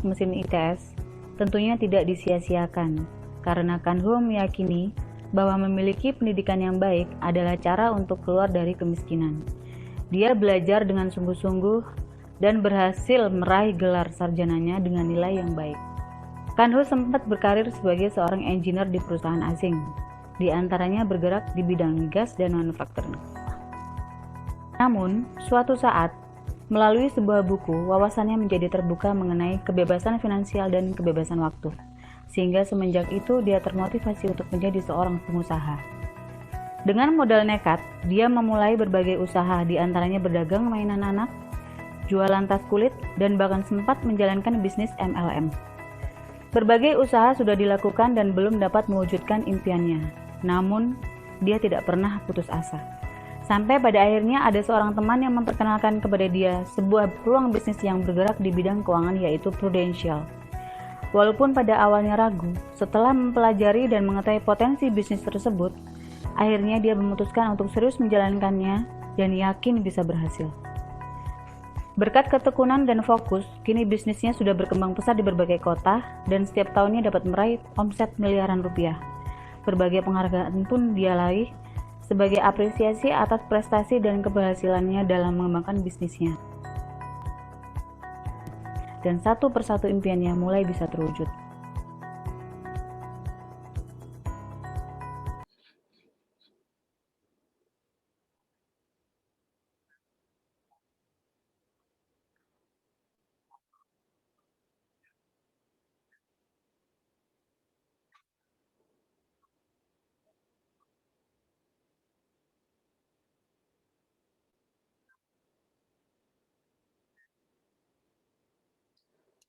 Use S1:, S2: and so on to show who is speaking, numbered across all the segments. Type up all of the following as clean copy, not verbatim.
S1: mesin ITS tentunya tidak disia-siakan, karena Kanho meyakini bahwa memiliki pendidikan yang baik adalah cara untuk keluar dari kemiskinan. Dia belajar dengan sungguh-sungguh dan berhasil meraih gelar sarjananya dengan nilai yang baik. Kanho sempat berkarir sebagai seorang engineer di perusahaan asing, di antaranya bergerak di bidang gas dan manufacturing. Namun, suatu saat, melalui sebuah buku, wawasannya menjadi terbuka mengenai kebebasan finansial dan kebebasan waktu, sehingga semenjak itu dia termotivasi untuk menjadi seorang pengusaha. Dengan modal nekat, dia memulai berbagai usaha, di antaranya berdagang mainan anak, jualan tas kulit, dan bahkan sempat menjalankan bisnis MLM. Berbagai usaha sudah dilakukan dan belum dapat mewujudkan impiannya. Namun, dia tidak pernah putus asa. Sampai pada akhirnya ada seorang teman yang memperkenalkan kepada dia sebuah peluang bisnis yang bergerak di bidang keuangan, yaitu Prudential. Walaupun pada awalnya ragu, setelah mempelajari dan mengetahui potensi bisnis tersebut, akhirnya dia memutuskan untuk serius menjalankannya dan yakin bisa berhasil. Berkat ketekunan dan fokus, kini bisnisnya sudah berkembang pesat di berbagai kota dan setiap tahunnya dapat meraih omset miliaran rupiah. Berbagai penghargaan pun dia raih sebagai apresiasi atas prestasi dan keberhasilannya dalam mengembangkan bisnisnya. Dan satu persatu impiannya mulai bisa terwujud.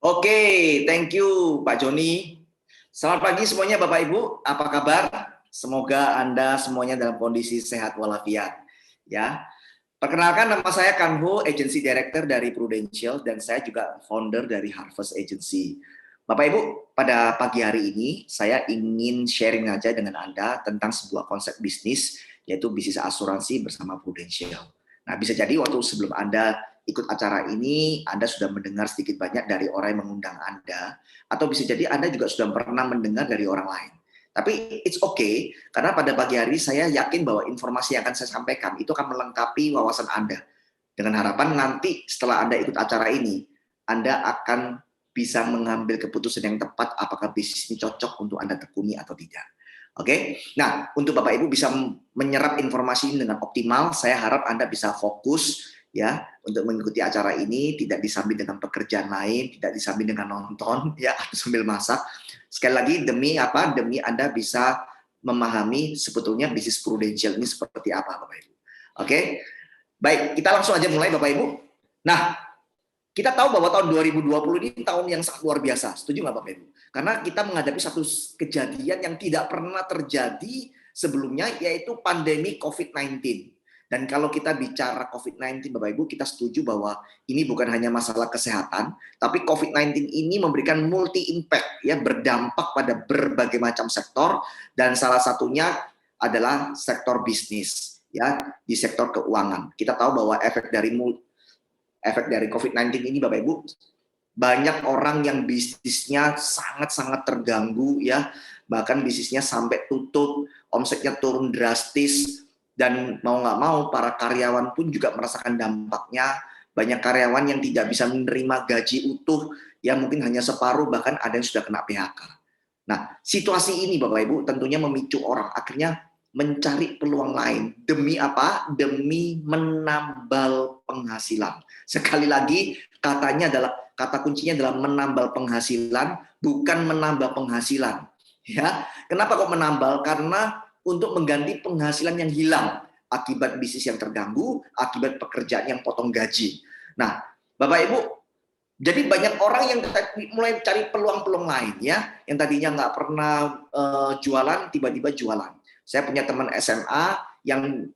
S2: Oke, thank you Pak Joni. Selamat pagi semuanya Bapak Ibu, apa kabar? Semoga Anda semuanya dalam kondisi sehat walafiat. Ya, perkenalkan nama saya Kanho, Agency Director dari Prudential dan saya juga founder dari Harvest Agency. Bapak Ibu, pada pagi hari ini saya ingin sharing aja dengan Anda tentang sebuah konsep bisnis, yaitu bisnis asuransi bersama Prudential. Nah, bisa jadi waktu sebelum Anda ikut acara ini, Anda sudah mendengar sedikit banyak dari orang yang mengundang Anda, atau bisa jadi Anda juga sudah pernah mendengar dari orang lain. Tapi it's okay, karena pada pagi hari saya yakin bahwa informasi yang akan saya sampaikan itu akan melengkapi wawasan Anda. Dengan harapan nanti setelah Anda ikut acara ini, Anda akan bisa mengambil keputusan yang tepat apakah bisnis ini cocok untuk Anda tekuni atau tidak. Oke, nah untuk Bapak Ibu bisa menyerap informasi ini dengan optimal, saya harap Anda bisa fokus ya untuk mengikuti acara ini, tidak disambi dengan pekerjaan lain, tidak disambi dengan nonton ya atau sambil masak. Sekali lagi demi apa? Demi Anda bisa memahami sebetulnya bisnis Prudential ini seperti apa Bapak Ibu. Oke, baik kita langsung aja mulai Bapak Ibu. Nah, kita tahu bahwa tahun 2020 ini tahun yang sangat luar biasa, setuju nggak Bapak Ibu? Karena kita menghadapi satu kejadian yang tidak pernah terjadi sebelumnya, yaitu pandemi COVID-19. Dan kalau kita bicara COVID-19 Bapak Ibu, kita setuju bahwa ini bukan hanya masalah kesehatan, tapi COVID-19 ini memberikan multi-impact, ya, berdampak pada berbagai macam sektor, dan salah satunya adalah sektor bisnis, ya, di sektor keuangan. Kita tahu bahwa efek dari COVID-19 ini Bapak Ibu, banyak orang yang bisnisnya sangat-sangat terganggu ya, bahkan bisnisnya sampai tutup, omsetnya turun drastis, dan mau nggak mau para karyawan pun juga merasakan dampaknya. Banyak karyawan yang tidak bisa menerima gaji utuh, ya mungkin hanya separuh, bahkan ada yang sudah kena PHK. Nah, situasi ini Bapak Ibu tentunya memicu orang akhirnya mencari peluang lain. Demi apa? Demi menambal penghasilan. Sekali lagi, kata kuncinya adalah menambal penghasilan, bukan menambah penghasilan. Ya, kenapa kok menambal? Karena untuk mengganti penghasilan yang hilang akibat bisnis yang terganggu, akibat pekerjaan yang potong gaji. Nah, Bapak Ibu, jadi banyak orang yang mulai cari peluang-peluang lain ya, yang tadinya nggak pernah jualan, tiba-tiba jualan. Saya punya teman SMA yang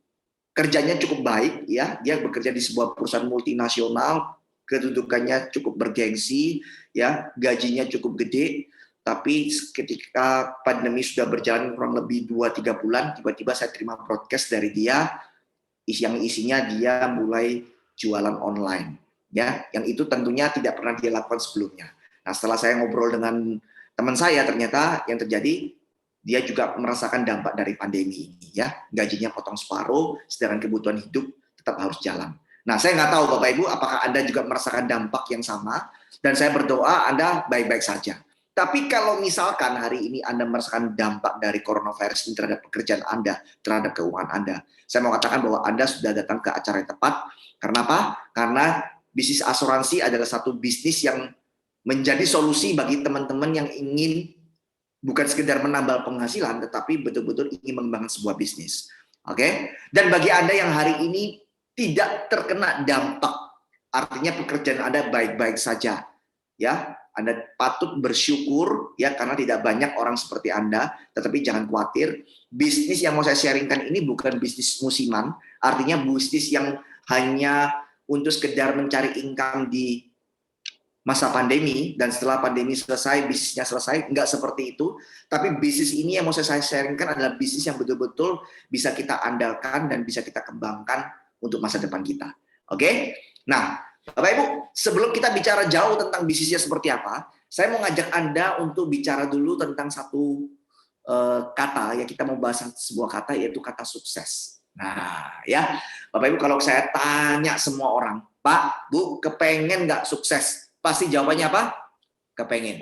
S2: kerjanya cukup baik ya, dia bekerja di sebuah perusahaan multinasional, kedudukannya cukup bergengsi ya, gajinya cukup gede, tapi ketika pandemi sudah berjalan kurang lebih 2-3 bulan, tiba-tiba saya terima broadcast dari dia yang isinya dia mulai jualan online ya, yang itu tentunya tidak pernah dia lakukan sebelumnya. Nah, setelah saya ngobrol dengan teman saya, ternyata yang terjadi dia juga merasakan dampak dari pandemi ini, ya. Gajinya potong separuh, sedangkan kebutuhan hidup tetap harus jalan. Nah, saya nggak tahu Bapak Ibu apakah Anda juga merasakan dampak yang sama, dan saya berdoa Anda baik-baik saja. Tapi kalau misalkan hari ini Anda merasakan dampak dari coronavirus ini terhadap pekerjaan Anda, terhadap keuangan Anda, saya mau katakan bahwa Anda sudah datang ke acara yang tepat. Karena apa? Karena bisnis asuransi adalah satu bisnis yang menjadi solusi bagi teman-teman yang ingin bukan sekedar menambah penghasilan, tetapi betul-betul ingin mengembangkan sebuah bisnis. Oke? Dan bagi Anda yang hari ini tidak terkena dampak, artinya pekerjaan Anda baik-baik saja, ya, Anda patut bersyukur, ya, karena tidak banyak orang seperti Anda. Tetapi jangan khawatir, bisnis yang mau saya sharingkan ini bukan bisnis musiman, artinya bisnis yang hanya untuk sekedar mencari income di masa pandemi, dan setelah pandemi selesai, bisnisnya selesai. Enggak seperti itu. Tapi bisnis ini yang mau saya sharingkan adalah bisnis yang betul-betul bisa kita andalkan dan bisa kita kembangkan untuk masa depan kita. Oke? Nah, Bapak Ibu, sebelum kita bicara jauh tentang bisnisnya seperti apa, saya mau ngajak Anda untuk bicara dulu tentang satu kata, ya, kita mau bahas sebuah kata, yaitu kata sukses. Nah, ya, Bapak Ibu, kalau saya tanya semua orang, Pak, Bu, kepengen nggak sukses? Pasti jawabannya apa? Kepengen.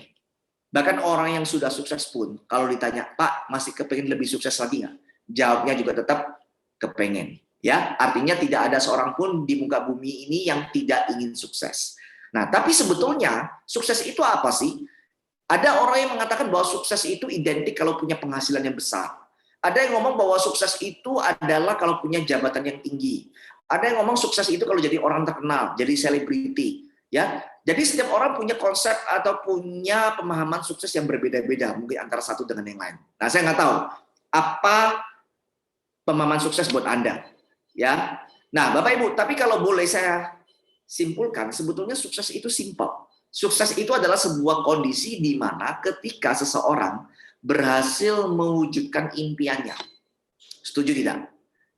S2: Bahkan orang yang sudah sukses pun, kalau ditanya, Pak, masih kepengen lebih sukses lagi nggak? Jawabnya juga tetap kepengen. Ya, artinya tidak ada seorang pun di muka bumi ini yang tidak ingin sukses. Nah, tapi sebetulnya sukses itu apa sih? Ada orang yang mengatakan bahwa sukses itu identik kalau punya penghasilan yang besar. Ada yang ngomong bahwa sukses itu adalah kalau punya jabatan yang tinggi. Ada yang ngomong sukses itu kalau jadi orang terkenal, jadi selebriti. Ya, jadi setiap orang punya konsep atau punya pemahaman sukses yang berbeda-beda, mungkin antara satu dengan yang lain. Nah, saya nggak tahu apa pemahaman sukses buat Anda. Ya, nah Bapak Ibu, tapi kalau boleh saya simpulkan, sebetulnya sukses itu simpel. Sukses itu adalah sebuah kondisi di mana ketika seseorang berhasil mewujudkan impiannya. Setuju tidak?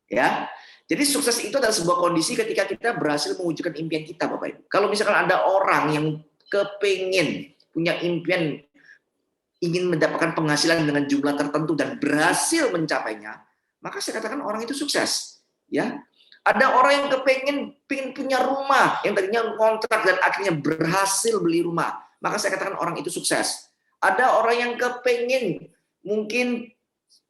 S2: Ya. Jadi sukses itu adalah sebuah kondisi ketika kita berhasil mewujudkan impian kita, Bapak Ibu. Kalau misalkan ada orang yang kepingin punya impian, ingin mendapatkan penghasilan dengan jumlah tertentu dan berhasil mencapainya, maka saya katakan orang itu sukses. Ya, ada orang yang pengen punya rumah yang tadinya kontrak dan akhirnya berhasil beli rumah, maka saya katakan orang itu sukses. Ada orang yang kepengen mungkin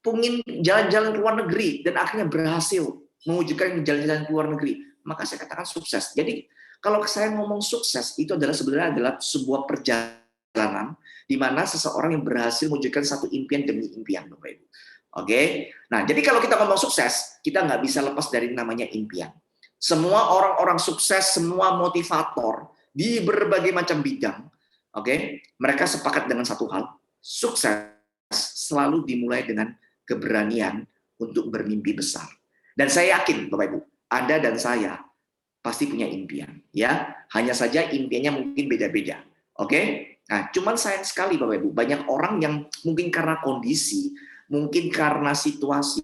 S2: pengin jalan-jalan ke luar negeri dan akhirnya berhasil mewujudkan jalan-jalan ke luar negeri, maka saya katakan sukses. Jadi kalau saya ngomong sukses itu adalah sebenarnya adalah sebuah perjalanan di mana seseorang yang berhasil mewujudkan satu impian demi impian, Bapak Ibu. Oke, nah jadi kalau kita ngomong sukses, kita nggak bisa lepas dari namanya impian. Semua orang-orang sukses, semua motivator di berbagai macam bidang, oke, mereka sepakat dengan satu hal: sukses selalu dimulai dengan keberanian untuk bermimpi besar. Dan saya yakin, Bapak Ibu, Anda dan saya pasti punya impian, ya. Hanya saja impiannya mungkin beda-beda. Oke? Nah, cuman sayang sekali Bapak Ibu, banyak orang yang mungkin karena kondisi, mungkin karena situasi,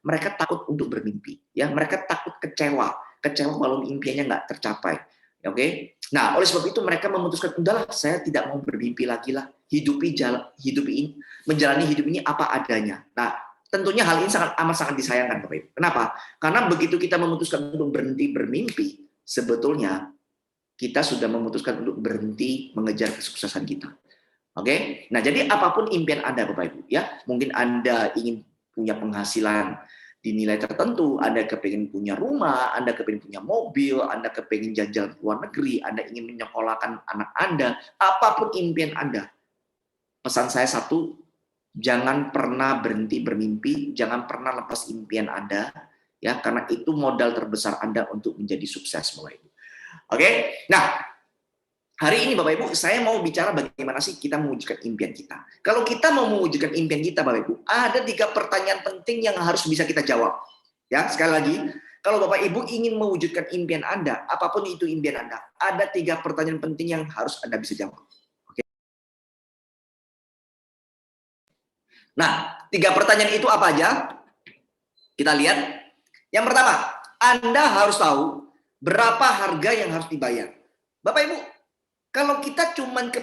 S2: mereka takut untuk bermimpi, ya. Mereka takut kecewa kalau impiannya nggak tercapai. Oke? Nah, oleh sebab itu mereka memutuskan, udahlah, saya tidak mau bermimpi lagi lah. Menjalani hidup ini apa adanya. Nah, tentunya hal ini sangat disayangkan, Bapak Ibu. Kenapa? Karena begitu kita memutuskan untuk berhenti bermimpi, sebetulnya kita sudah memutuskan untuk berhenti mengejar kesuksesan kita. Oke? Nah, jadi apapun impian Anda, Bapak Ibu, ya, mungkin Anda ingin punya penghasilan di nilai tertentu, Anda kepingin punya rumah, Anda kepingin punya mobil, Anda kepingin jalan-jalan ke luar negeri, Anda ingin menyekolahkan anak Anda, apapun impian Anda. Pesan saya satu, jangan pernah berhenti bermimpi, jangan pernah lepas impian Anda, ya, karena itu modal terbesar Anda untuk menjadi sukses, Bapak Ibu. Oke? Nah, hari ini Bapak Ibu, saya mau bicara bagaimana sih kita mewujudkan impian kita. Kalau kita mau mewujudkan impian kita, Bapak Ibu, ada 3 pertanyaan penting yang harus bisa kita jawab. Ya, sekali lagi, kalau Bapak Ibu ingin mewujudkan impian Anda, apapun itu impian Anda, ada 3 pertanyaan penting yang harus Anda bisa jawab. Oke? Nah, 3 pertanyaan itu apa aja? Kita lihat. Yang pertama, Anda harus tahu berapa harga yang harus dibayar. Bapak Ibu, kalau kita cuman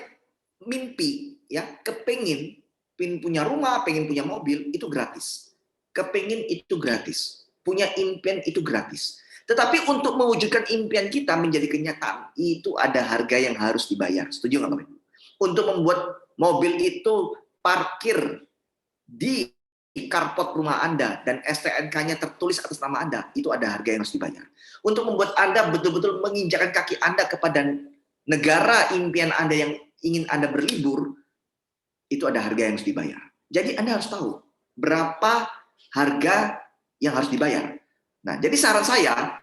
S2: mimpi, ya, kepingin punya rumah, pengen punya mobil, itu gratis. Kepingin itu gratis. Punya impian itu gratis. Tetapi untuk mewujudkan impian kita menjadi kenyataan, itu ada harga yang harus dibayar. Setuju nggak, Bapak Ibu? Untuk membuat mobil itu parkir di carport rumah Anda dan STNK-nya tertulis atas nama Anda, itu ada harga yang harus dibayar. Untuk membuat Anda betul-betul menginjakkan kaki Anda kepada negara impian Anda yang ingin Anda berlibur, itu ada harga yang harus dibayar. Jadi Anda harus tahu berapa harga yang harus dibayar. Nah, jadi saran saya,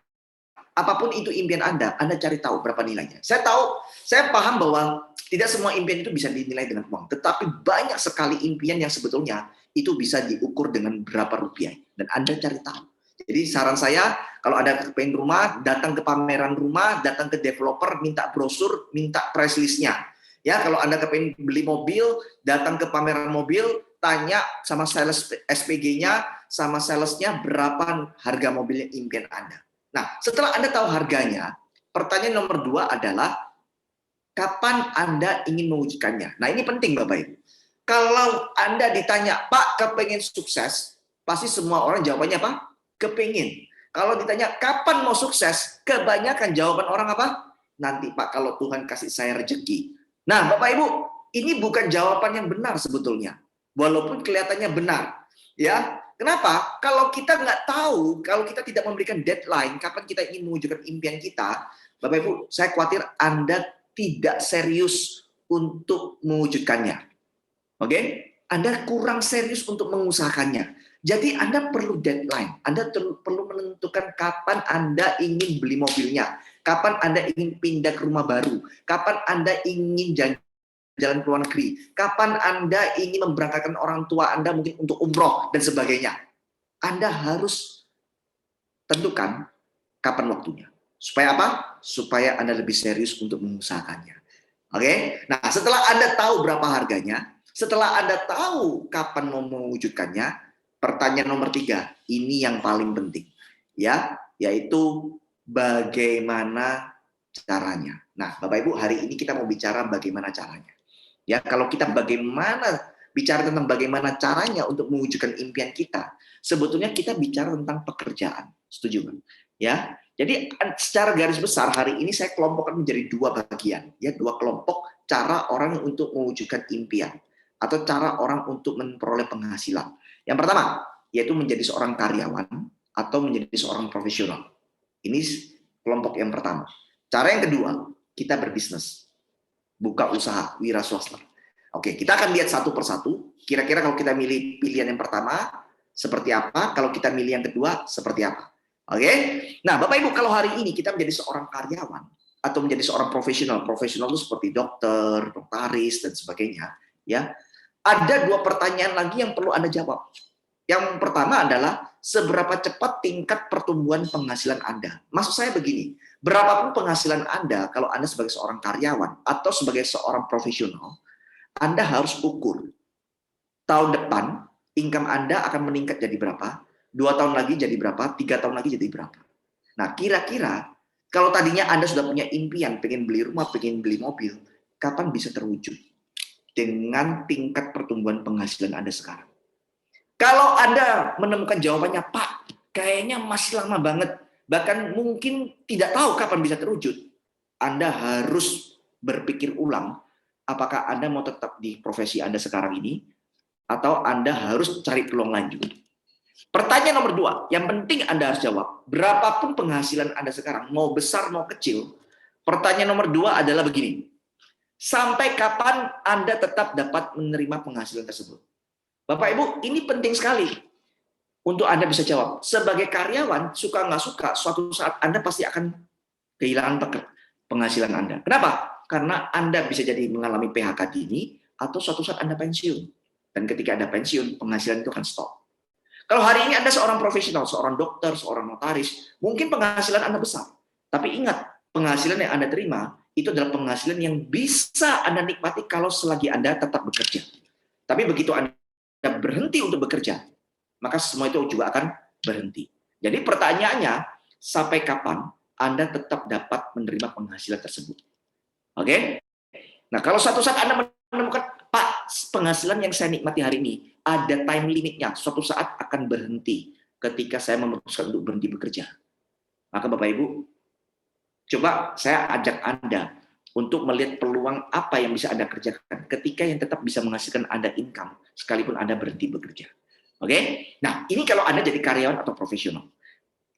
S2: apapun itu impian Anda cari tahu berapa nilainya. Saya paham bahwa tidak semua impian itu bisa dinilai dengan uang, tetapi banyak sekali impian yang sebetulnya itu bisa diukur dengan berapa rupiah, dan Anda cari tahu. Jadi saran saya, kalau ada pengen rumah, datang ke pameran rumah, datang ke developer, minta brosur, minta price list-nya. Ya, kalau Anda kepengen beli mobil, datang ke pameran mobil, tanya sama sales SPG-nya, sama salesnya berapa harga mobil impian Anda. Nah, setelah Anda tahu harganya, pertanyaan nomor 2 adalah, kapan Anda ingin mewujudkannya? Nah, ini penting Bapak Ibu. Kalau Anda ditanya, Pak, kepengen sukses, pasti semua orang jawabannya apa? Kepengen. Kalau ditanya, kapan mau sukses? Kebanyakan jawaban orang apa? Nanti Pak, kalau Tuhan kasih saya rezeki. Nah, Bapak Ibu, ini bukan jawaban yang benar sebetulnya. Walaupun kelihatannya benar. Ya, kenapa? Kalau kita nggak tahu, kalau kita tidak memberikan deadline, kapan kita ingin mewujudkan impian kita, Bapak Ibu, saya khawatir Anda tidak serius untuk mewujudkannya. Oke? Anda kurang serius untuk mengusahakannya. Jadi Anda perlu deadline. Anda perlu menentukan kapan Anda ingin beli mobilnya, kapan Anda ingin pindah ke rumah baru, kapan Anda ingin jalan ke luar negeri, kapan Anda ingin memberangkatkan orang tua Anda mungkin untuk umroh dan sebagainya. Anda harus tentukan kapan waktunya. Supaya apa? Supaya Anda lebih serius untuk mengusahakannya. Oke? Nah, setelah Anda tahu berapa harganya, setelah Anda tahu kapan mau mewujudkannya, pertanyaan nomor 3, ini yang paling penting, ya, yaitu bagaimana caranya. Nah, Bapak Ibu, hari ini kita mau bicara bagaimana caranya. Ya, kalau kita bicara tentang bagaimana caranya untuk mewujudkan impian kita, sebetulnya kita bicara tentang pekerjaan. Setuju kan? Ya. Jadi secara garis besar hari ini saya kelompokkan menjadi 2 bagian, ya, 2 kelompok cara orang untuk mewujudkan impian atau cara orang untuk memperoleh penghasilan. Yang pertama, yaitu menjadi seorang karyawan atau menjadi seorang profesional. Ini kelompok yang pertama. Cara yang kedua, kita berbisnis. Buka usaha, wira swasta. Oke, kita akan lihat satu persatu. Kira-kira kalau kita milih pilihan yang pertama, seperti apa? Kalau kita milih yang kedua, seperti apa? Oke? Nah, Bapak Ibu, kalau hari ini kita menjadi seorang karyawan atau menjadi seorang profesional itu seperti dokter, notaris, dan sebagainya, ya, ada 2 pertanyaan lagi yang perlu Anda jawab. Yang pertama adalah, seberapa cepat tingkat pertumbuhan penghasilan Anda? Maksud saya begini, berapapun penghasilan Anda, kalau Anda sebagai seorang karyawan atau sebagai seorang profesional, Anda harus ukur. Tahun depan, income Anda akan meningkat jadi berapa? 2 tahun lagi jadi berapa? 3 tahun lagi jadi berapa? Nah, kira-kira, kalau tadinya Anda sudah punya impian, pengen beli rumah, pengen beli mobil, kapan bisa terwujud? Dengan tingkat pertumbuhan penghasilan Anda sekarang. Kalau Anda menemukan jawabannya, Pak, kayaknya masih lama banget, bahkan mungkin tidak tahu kapan bisa terwujud, Anda harus berpikir ulang, apakah Anda mau tetap di profesi Anda sekarang ini, atau Anda harus cari peluang lain juga. Pertanyaan nomor 2, yang penting Anda harus jawab, berapapun penghasilan Anda sekarang, mau besar mau kecil, pertanyaan nomor 2 adalah begini, sampai kapan Anda tetap dapat menerima penghasilan tersebut? Bapak Ibu, ini penting sekali untuk Anda bisa jawab. Sebagai karyawan, suka nggak suka, suatu saat Anda pasti akan kehilangan penghasilan Anda. Kenapa? Karena Anda bisa jadi mengalami PHK dini, atau suatu saat Anda pensiun. Dan ketika Anda pensiun, penghasilan itu akan stop. Kalau hari ini Anda seorang profesional, seorang dokter, seorang notaris, mungkin penghasilan Anda besar. Tapi ingat, penghasilan yang Anda terima, itu adalah penghasilan yang bisa Anda nikmati kalau selagi Anda tetap bekerja. Tapi begitu Anda berhenti untuk bekerja, maka semua itu juga akan berhenti. Jadi pertanyaannya, sampai kapan Anda tetap dapat menerima penghasilan tersebut? Oke? Nah, kalau suatu saat Anda menemukan, Pak, penghasilan yang saya nikmati hari ini ada time limitnya, suatu saat akan berhenti ketika saya memutuskan untuk berhenti bekerja. Maka Bapak Ibu, coba saya ajak Anda untuk melihat peluang apa yang bisa Anda kerjakan ketika yang tetap bisa menghasilkan Anda income, sekalipun Anda berhenti bekerja. Oke? Nah, ini kalau Anda jadi karyawan atau profesional.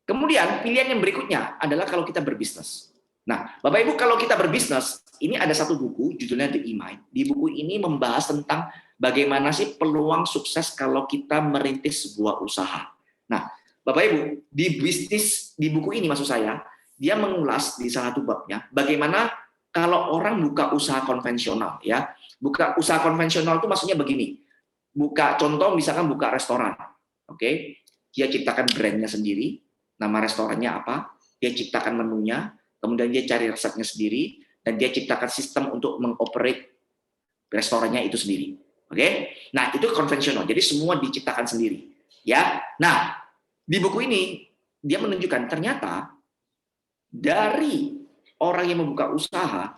S2: Kemudian pilihan yang berikutnya adalah kalau kita berbisnis. Nah, Bapak Ibu, kalau kita berbisnis, ini ada satu buku judulnya The E-Mind. Di buku ini membahas tentang bagaimana sih peluang sukses kalau kita merintis sebuah usaha. Nah, Bapak Ibu, di bisnis di buku ini maksud saya, dia mengulas di salah satu babnya bagaimana kalau orang buka usaha konvensional ya. Buka usaha konvensional itu maksudnya begini. Buka contoh misalkan buka restoran. Oke. Dia ciptakan brandnya sendiri, nama restorannya apa, dia ciptakan menunya, kemudian dia cari resepnya sendiri, dan dia ciptakan sistem untuk mengoperate restorannya itu sendiri. Oke? Nah, itu konvensional. Jadi semua diciptakan sendiri. Ya. Nah, di buku ini dia menunjukkan ternyata dari orang yang membuka usaha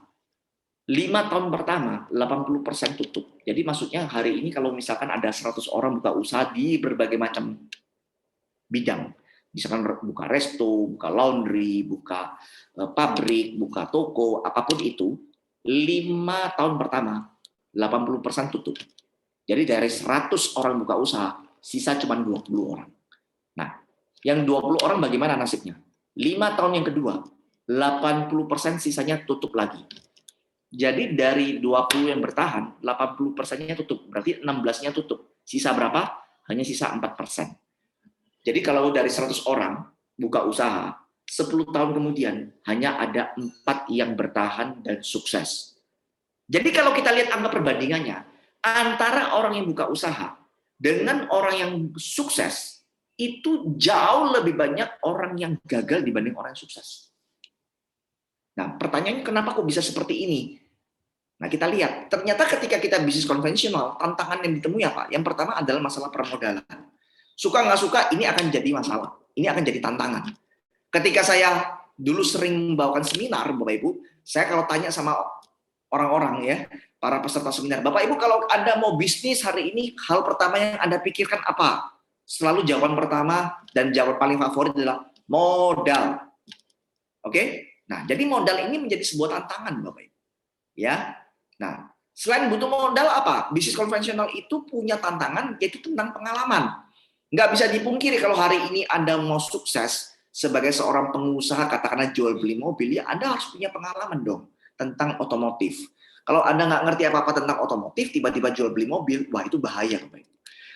S2: 5 tahun pertama 80% tutup. Jadi maksudnya hari ini kalau misalkan ada 100 orang buka usaha di berbagai macam bidang, misalkan buka resto, buka laundry, buka pabrik, buka toko, apapun itu, 5 tahun pertama 80% tutup. Jadi dari 100 orang buka usaha, sisa cuma 20 orang. Nah, yang 20 orang bagaimana nasibnya? 5 tahun yang kedua, 80% sisanya tutup lagi. Jadi dari 20 yang bertahan, 80%-nya tutup. Berarti 16-nya tutup. Sisa berapa? Hanya sisa 4%. Jadi kalau dari 100 orang buka usaha, 10 tahun kemudian hanya ada 4 yang bertahan dan sukses. Jadi kalau kita lihat angka perbandingannya, antara orang yang buka usaha dengan orang yang sukses, itu jauh lebih banyak orang yang gagal dibanding orang yang sukses. Nah, pertanyaannya kenapa kok bisa seperti ini? Nah, kita lihat, ternyata ketika kita bisnis konvensional, tantangan yang ditemui apa? Yang pertama adalah masalah permodalan. Suka nggak suka, ini akan jadi masalah. Ini akan jadi tantangan. Ketika saya dulu sering membawakan seminar, Bapak Ibu, saya kalau tanya sama orang-orang ya, para peserta seminar, Bapak Ibu kalau Anda mau bisnis hari ini, hal pertama yang Anda pikirkan apa? Selalu jawaban pertama dan jawaban paling favorit adalah modal. Oke? Nah, jadi modal ini menjadi sebuah tantangan, Bapak Ibu. Ya. Nah, selain butuh modal apa? Bisnis konvensional itu punya tantangan yaitu tentang pengalaman. Nggak bisa dipungkiri kalau hari ini Anda mau sukses sebagai seorang pengusaha, katakanlah jual beli mobil, ya Anda harus punya pengalaman dong tentang otomotif. Kalau Anda nggak ngerti apa-apa tentang otomotif, tiba-tiba jual beli mobil, wah itu bahaya.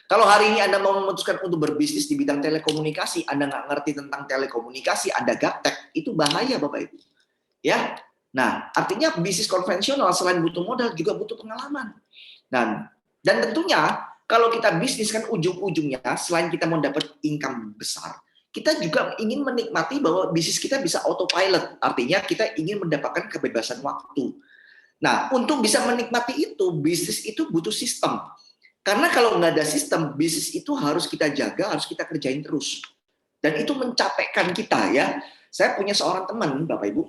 S2: Kalau hari ini Anda mau memutuskan untuk berbisnis di bidang telekomunikasi, Anda nggak ngerti tentang telekomunikasi, Anda gaptek, itu bahaya Bapak Ibu. Ya, nah artinya bisnis konvensional selain butuh modal juga butuh pengalaman. Dan tentunya kalau kita bisnis kan ujung-ujungnya selain kita mau dapat income besar, kita juga ingin menikmati bahwa bisnis kita bisa autopilot. Artinya kita ingin mendapatkan kebebasan waktu. Nah, untuk bisa menikmati itu, bisnis itu butuh sistem. Karena kalau nggak ada sistem, bisnis itu harus kita jaga, harus kita kerjain terus. Dan itu mencapekkan kita ya. Saya punya seorang teman, Bapak Ibu,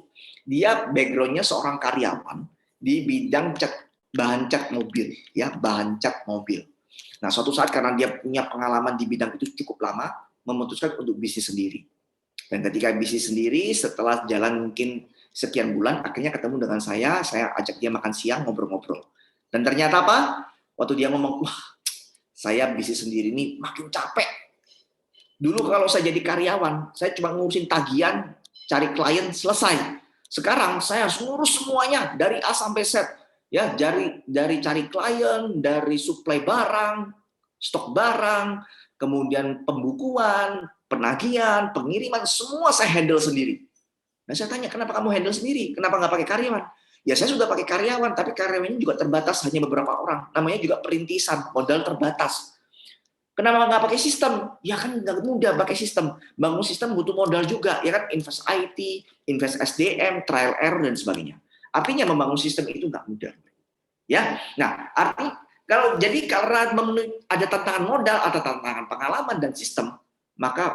S2: dia background-nya seorang karyawan di bidang bahan cat mobil, ya bahan cat mobil. Nah, suatu saat karena dia punya pengalaman di bidang itu cukup lama, memutuskan untuk bisnis sendiri. Dan ketika bisnis sendiri, setelah jalan mungkin sekian bulan, akhirnya ketemu dengan saya ajak dia makan siang, ngobrol-ngobrol. Dan ternyata apa? Waktu dia ngomong, wah, saya bisnis sendiri ini makin capek. Dulu kalau saya jadi karyawan, saya cuma ngurusin tagihan, cari klien, selesai. Sekarang saya harus ngurus semuanya dari A sampai Z. Ya, dari cari klien, dari suplai barang, stok barang, kemudian pembukuan, penagihan, pengiriman, semua saya handle sendiri. Nah, saya tanya, kenapa kamu handle sendiri? Kenapa nggak pakai karyawan? Ya, saya sudah pakai karyawan, tapi karyawannya juga terbatas, hanya beberapa orang. Namanya juga perintisan, modal terbatas. Kenapa nggak pakai sistem? Ya kan nggak mudah pakai sistem. Bangun sistem butuh modal juga, ya kan? Invest IT, invest SDM, trial error dan sebagainya. Artinya membangun sistem itu nggak mudah. Ya, nah kalau karena ada tantangan modal, ada tantangan pengalaman dan sistem, maka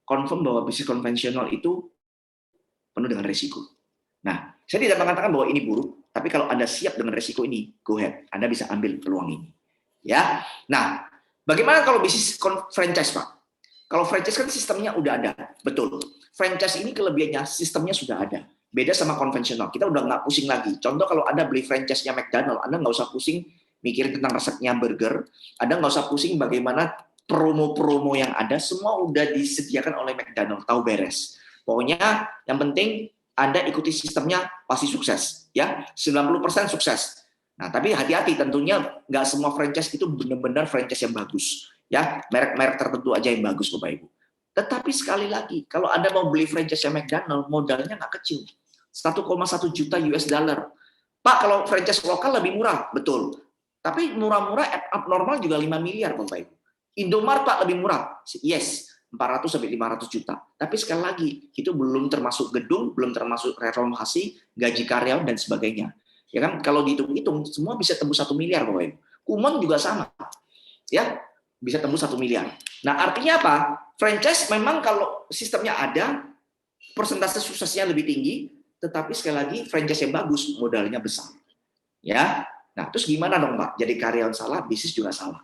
S2: confirm bahwa bisnis konvensional itu penuh dengan risiko. Nah, saya tidak mengatakan bahwa ini buruk, tapi kalau Anda siap dengan resiko ini, go ahead. Anda bisa ambil peluang ini. Ya. Nah, bagaimana kalau bisnis franchise, Pak? Kalau franchise kan sistemnya udah ada, betul. Franchise ini kelebihannya sistemnya sudah ada. Beda sama konvensional. Kita udah nggak pusing lagi. Contoh kalau Anda beli franchise-nya McDonald, Anda nggak usah pusing mikirin tentang resepnya burger. Anda nggak usah pusing bagaimana promo-promo yang ada, semua udah disediakan oleh McDonald, tahu beres. Pokoknya yang penting Anda ikuti sistemnya pasti sukses, ya 90% sukses. Nah, tapi hati-hati tentunya nggak semua franchise itu benar-benar franchise yang bagus, ya merek-merek tertentu aja yang bagus, Bapak Ibu. Tetapi sekali lagi, kalau Anda mau beli franchise McDonald, modalnya nggak kecil, 1,1 juta US dollar. Pak, kalau franchise lokal lebih murah, betul. Tapi murah-murah, abnormal juga 5 miliar, Bapak Ibu. Indomaret, Pak, lebih murah. Yes, 400 sampai 500 juta. Tapi sekali lagi, itu belum termasuk gedung, belum termasuk renovasi, gaji karyawan, dan sebagainya. Ya kan, kalau dihitung-hitung, semua bisa tembus 1 miliar, Bapak Ibu. Kumon juga sama. Ya, bisa tembus 1 miliar. Nah, artinya apa? Franchise memang kalau sistemnya ada, persentase suksesnya lebih tinggi, tetapi sekali lagi franchise yang bagus, modalnya besar. Ya. Nah, terus gimana dong, Pak? Jadi karyawan salah, bisnis juga salah.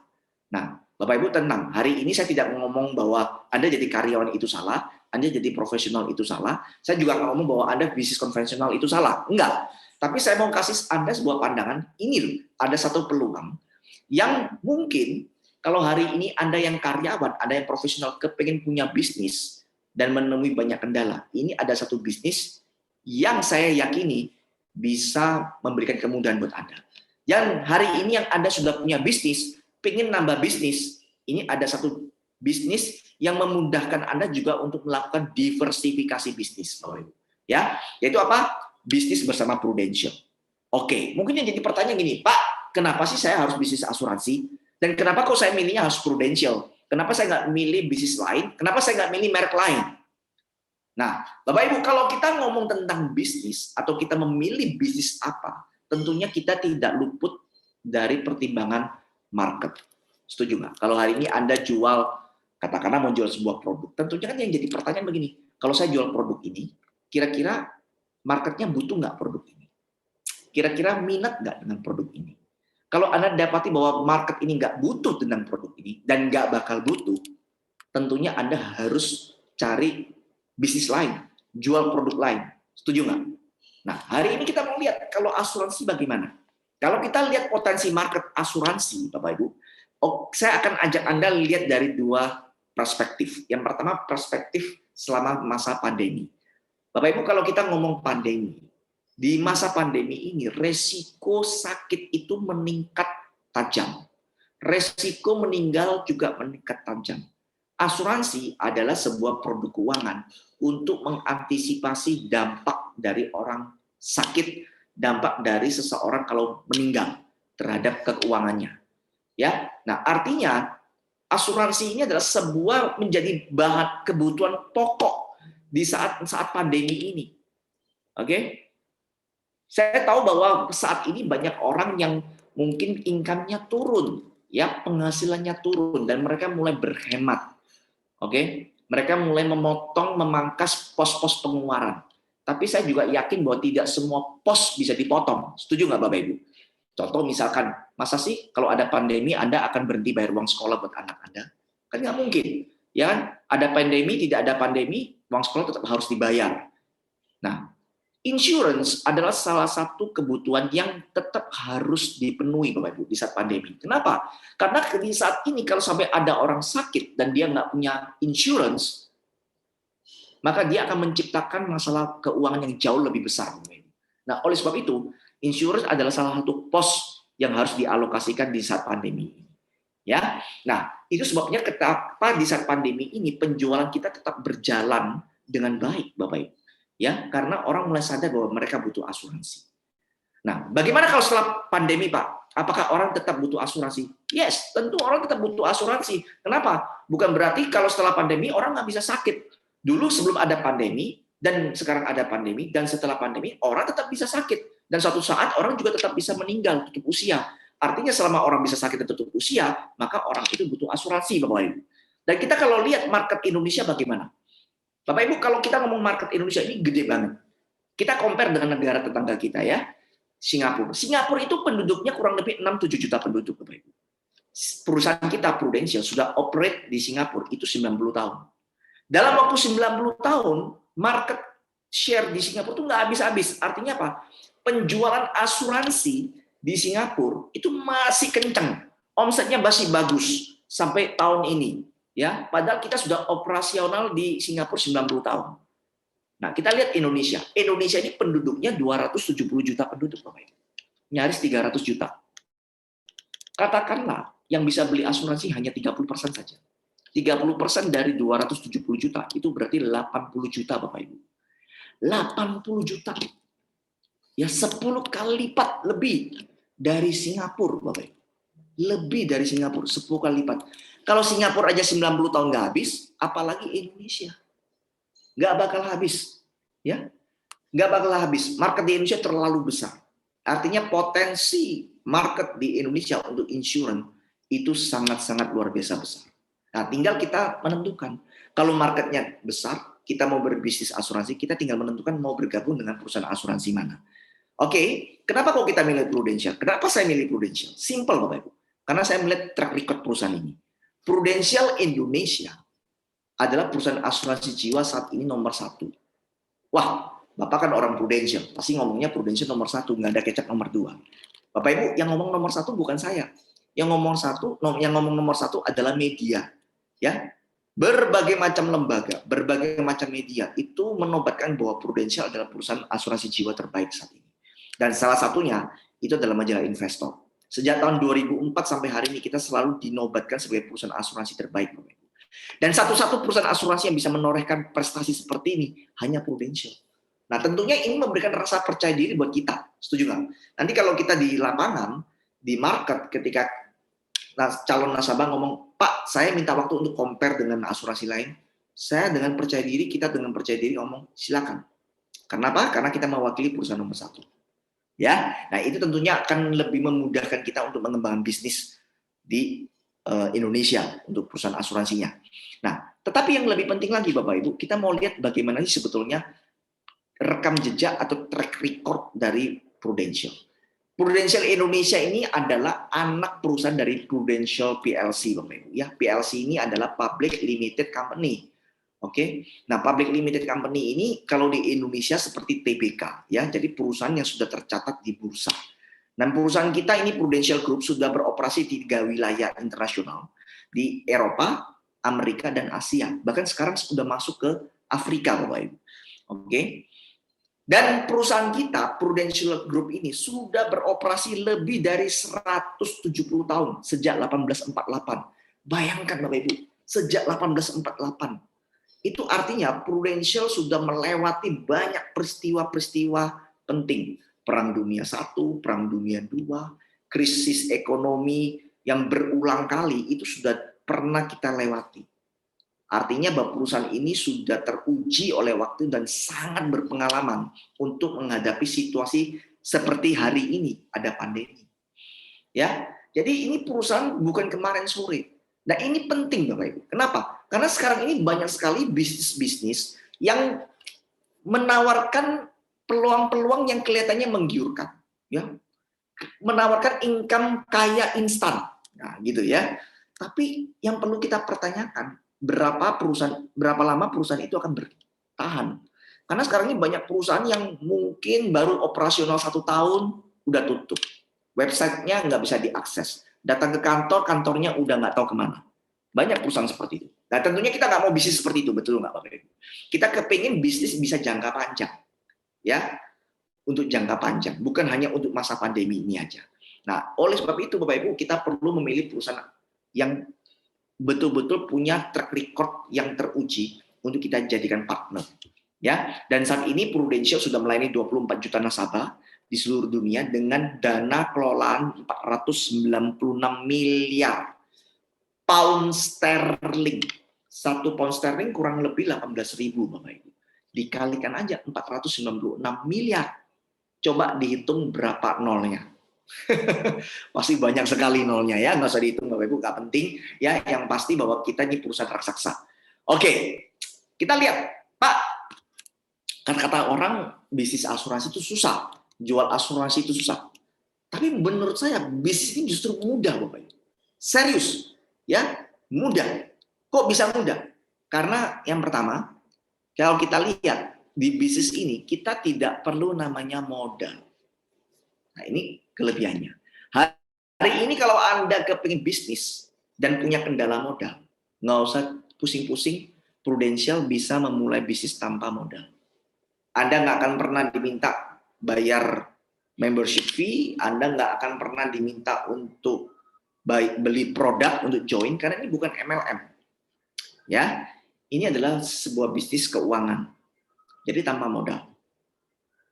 S2: Nah, Bapak Ibu tenang, hari ini saya tidak ngomong bahwa Anda jadi karyawan itu salah, Anda jadi profesional itu salah. Saya juga nggak ngomong bahwa Anda bisnis konvensional itu salah. Enggak. Tapi saya mau kasih Anda sebuah pandangan, ini loh, ada satu peluang yang mungkin kalau hari ini Anda yang karyawan, Anda yang profesional, kepengen punya bisnis dan menemui banyak kendala. Ini ada satu bisnis yang saya yakini bisa memberikan kemudahan buat Anda. Yang hari ini yang Anda sudah punya bisnis, pengen nambah bisnis, ini ada satu bisnis yang memudahkan Anda juga untuk melakukan diversifikasi bisnis, Bapak Ibu. Ya, yaitu apa? Bisnis bersama Prudential. Oke, mungkin yang jadi pertanyaan gini, Pak, kenapa sih saya harus bisnis asuransi? Dan kenapa kok saya milihnya harus Prudential? Kenapa saya nggak milih bisnis lain? Kenapa saya nggak milih merek lain? Nah, Bapak Ibu, kalau kita ngomong tentang bisnis atau kita memilih bisnis apa, tentunya kita tidak luput dari pertimbangan market. Setuju nggak? Kalau hari ini Anda jual, katakanlah mau jual sebuah produk, tentunya kan yang jadi pertanyaan begini, kalau saya jual produk ini, kira-kira marketnya butuh nggak produk ini? Kira-kira minat nggak dengan produk ini? Kalau Anda dapati bahwa market ini nggak butuh dengan produk ini, dan nggak bakal butuh, tentunya Anda harus cari bisnis lain, jual produk lain. Setuju nggak? Nah, hari ini kita mau lihat kalau asuransi bagaimana. Kalau kita lihat potensi market asuransi, Bapak Ibu, saya akan ajak Anda lihat dari dua perspektif. Yang pertama, perspektif selama masa pandemi. Bapak Ibu, kalau kita ngomong pandemi, di masa pandemi ini, resiko sakit itu meningkat tajam. Resiko meninggal juga meningkat tajam. Asuransi adalah sebuah produk keuangan untuk mengantisipasi dampak dari orang sakit, dampak dari seseorang kalau meninggal terhadap keuangannya. Ya, nah artinya asuransi ini adalah sebuah menjadi bahan kebutuhan pokok di saat pandemi ini. Oke, saya tahu bahwa saat ini banyak orang yang mungkin income-nya turun, ya penghasilannya turun dan mereka mulai berhemat. Oke, mereka mulai memangkas pos-pos pengeluaran. Tapi saya juga yakin bahwa tidak semua pos bisa dipotong. Setuju nggak Bapak Ibu? Contoh misalkan, masa sih kalau ada pandemi Anda akan berhenti bayar uang sekolah buat anak Anda? Kan nggak mungkin. Ya kan? Ada pandemi, tidak ada pandemi, uang sekolah tetap harus dibayar. Nah, insurance adalah salah satu kebutuhan yang tetap harus dipenuhi Bapak Ibu di saat pandemi. Kenapa? Karena di saat ini kalau sampai ada orang sakit dan dia nggak punya insurance, maka dia akan menciptakan masalah keuangan yang jauh lebih besar. Nah, oleh sebab itu, insurance adalah salah satu pos yang harus dialokasikan di saat pandemi. Ya, nah itu sebabnya kenapa di saat pandemi ini penjualan kita tetap berjalan dengan baik, Bapak Ibu. Ya, karena orang mulai sadar bahwa mereka butuh asuransi. Nah, bagaimana kalau setelah pandemi, Pak? Apakah orang tetap butuh asuransi? Yes, tentu orang tetap butuh asuransi. Kenapa? Bukan berarti kalau setelah pandemi orang nggak bisa sakit. Dulu sebelum ada pandemi, dan sekarang ada pandemi, dan setelah pandemi orang tetap bisa sakit. Dan suatu saat orang juga tetap bisa meninggal, tutup usia. Artinya selama orang bisa sakit dan tutup usia, maka orang itu butuh asuransi, Bapak Ibu. Dan kita kalau lihat market Indonesia bagaimana? Bapak Ibu, kalau kita ngomong market Indonesia ini gede banget. Kita compare dengan negara tetangga kita ya, Singapura. Singapura itu penduduknya kurang lebih 6-7 juta penduduk, Bapak Ibu. Perusahaan kita Prudential sudah operate di Singapura itu 90 tahun. Dalam waktu 90 tahun, market share di Singapura itu nggak habis-habis. Artinya apa? Penjualan asuransi di Singapura itu masih kencang. Omsetnya masih bagus sampai tahun ini. Ya, padahal kita sudah operasional di Singapura 90 tahun. Nah, kita lihat Indonesia. Indonesia ini penduduknya 270 juta penduduk, Bapak Ibu. Nyaris 300 juta. Katakanlah yang bisa beli asuransi hanya 30% saja. 30% dari 270 juta, itu berarti 80 juta, Bapak Ibu. 80 juta. Ya 10 kali lipat lebih dari Singapura, Bapak Ibu. Lebih dari Singapura, 10 kali lipat. Kalau Singapura aja 90 tahun nggak habis, apalagi Indonesia. Nggak bakal habis, ya, nggak bakal habis. Market di Indonesia terlalu besar. Artinya potensi market di Indonesia untuk insurance itu sangat-sangat luar biasa besar. Nah, tinggal kita menentukan. Kalau marketnya besar, kita mau berbisnis asuransi, kita tinggal menentukan mau bergabung dengan perusahaan asuransi mana. Oke, kenapa kok kita milih Prudential? Kenapa saya milih Prudential? Simple, Bapak Ibu. Karena saya melihat track record perusahaan ini. Prudential Indonesia adalah perusahaan asuransi jiwa saat ini nomor 1. Wah, Bapak kan orang Prudential, pasti ngomongnya Prudential nomor 1, nggak ada kecap nomor 2. Bapak Ibu, yang ngomong nomor 1 bukan saya. Yang ngomong nomor 1 adalah media. Ya, berbagai macam lembaga, berbagai macam media itu menobatkan bahwa Prudential adalah perusahaan asuransi jiwa terbaik saat ini. Dan salah satunya itu adalah majalah Investor. Sejak tahun 2004 sampai hari ini kita selalu dinobatkan sebagai perusahaan asuransi terbaik, Bapak Ibu. Dan satu-satu perusahaan asuransi yang bisa menorehkan prestasi seperti ini hanya Prudential. Nah, tentunya ini memberikan rasa percaya diri buat kita. Setuju nggak? Nanti kalau kita di lapangan, di market, ketika calon nasabah ngomong, Pak, saya minta waktu untuk compare dengan asuransi lain, saya dengan percaya diri, kita dengan percaya diri ngomong, silakan. Kenapa? Karena kita mewakili perusahaan nomor 1. Ya, nah itu tentunya akan lebih memudahkan kita untuk mengembangkan bisnis di Indonesia untuk perusahaan asuransinya. Nah, tetapi yang lebih penting lagi Bapak Ibu, kita mau lihat bagaimana sih sebetulnya rekam jejak atau track record dari Prudential. Prudential Indonesia ini adalah anak perusahaan dari Prudential PLC, Bapak Ibu. Ya, PLC ini adalah Public Limited Company. Oke. Nah, Public Limited Company ini kalau di Indonesia seperti TBK, ya, jadi perusahaan yang sudah tercatat di bursa. Dan perusahaan kita ini Prudential Group sudah beroperasi di 3 wilayah internasional di Eropa, Amerika, dan Asia. Bahkan sekarang sudah masuk ke Afrika, Bapak Ibu. Oke. Dan perusahaan kita, Prudential Group ini sudah beroperasi lebih dari 170 tahun sejak 1848. Bayangkan Bapak Ibu, sejak 1848. Itu artinya Prudential sudah melewati banyak peristiwa-peristiwa penting. Perang Dunia I, Perang Dunia II, krisis ekonomi yang berulang kali itu sudah pernah kita lewati. Artinya bahwa perusahaan ini sudah teruji oleh waktu dan sangat berpengalaman untuk menghadapi situasi seperti hari ini, ada pandemi. Ya, jadi ini perusahaan bukan kemarin sore. Nah, ini penting Bapak Ibu. Kenapa? Karena sekarang ini banyak sekali bisnis-bisnis yang menawarkan peluang-peluang yang kelihatannya menggiurkan, ya. Menawarkan income kaya instan. Nah, gitu ya. Tapi yang perlu kita pertanyakan, berapa lama perusahaan itu akan bertahan? Karena sekarang ini banyak perusahaan yang mungkin baru operasional 1 tahun udah tutup. Websitenya nggak bisa diakses. Datang ke kantor, kantornya udah nggak tahu kemana. Banyak perusahaan seperti itu. Nah, tentunya kita nggak mau bisnis seperti itu, betul nggak Bapak Ibu? Kita kepingin bisnis bisa jangka panjang. Ya, untuk jangka panjang, bukan hanya untuk masa pandemi ini aja. Nah, oleh sebab itu Bapak Ibu, kita perlu memilih perusahaan yang betul-betul punya track record yang teruji untuk kita jadikan partner. Ya, dan saat ini Prudential sudah melayani 24 juta nasabah di seluruh dunia dengan dana kelolaan 496 miliar pound sterling. 1 pound sterling kurang lebih 18.000 Bapak Ibu. Dikalikan aja 496 miliar. Coba dihitung berapa nolnya. Pasti banyak sekali nolnya ya, nggak usah dihitung Bapak Ibu, nggak penting ya. Yang pasti bahwa kita ini perusahaan raksasa. Oke, kita lihat Pak, Kan kata orang bisnis asuransi itu susah, jual asuransi itu susah. Tapi menurut saya bisnis ini justru mudah, Bapak Ibu. Serius, ya, mudah. Kok bisa mudah? Karena yang pertama, kalau kita lihat di bisnis ini kita tidak perlu namanya modal. Nah, ini kelebihannya. Hari ini kalau Anda kepingin bisnis dan punya kendala modal, nggak usah pusing-pusing, Prudential bisa memulai bisnis tanpa modal. Anda nggak akan pernah diminta bayar membership fee, Anda nggak akan pernah diminta untuk beli produk untuk join, karena ini bukan MLM. Ya, ini adalah sebuah bisnis keuangan. Jadi tanpa modal.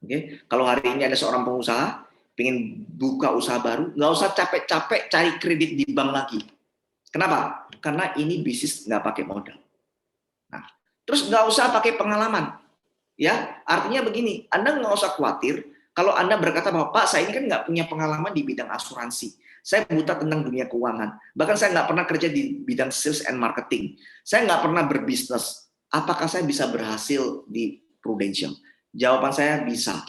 S2: Oke, kalau hari ini ada seorang pengusaha pengen buka usaha baru, nggak usah capek-capek cari kredit di bank lagi. Kenapa? Karena ini bisnis nggak pakai modal. Nah, terus nggak usah pakai pengalaman. Ya, artinya begini, Anda nggak usah khawatir kalau Anda berkata bahwa Pak, saya ini kan nggak punya pengalaman di bidang asuransi. Saya buta tentang dunia keuangan. Bahkan saya nggak pernah kerja di bidang sales and marketing. Saya nggak pernah berbisnis. Apakah saya bisa berhasil di Prudential? Jawaban saya bisa.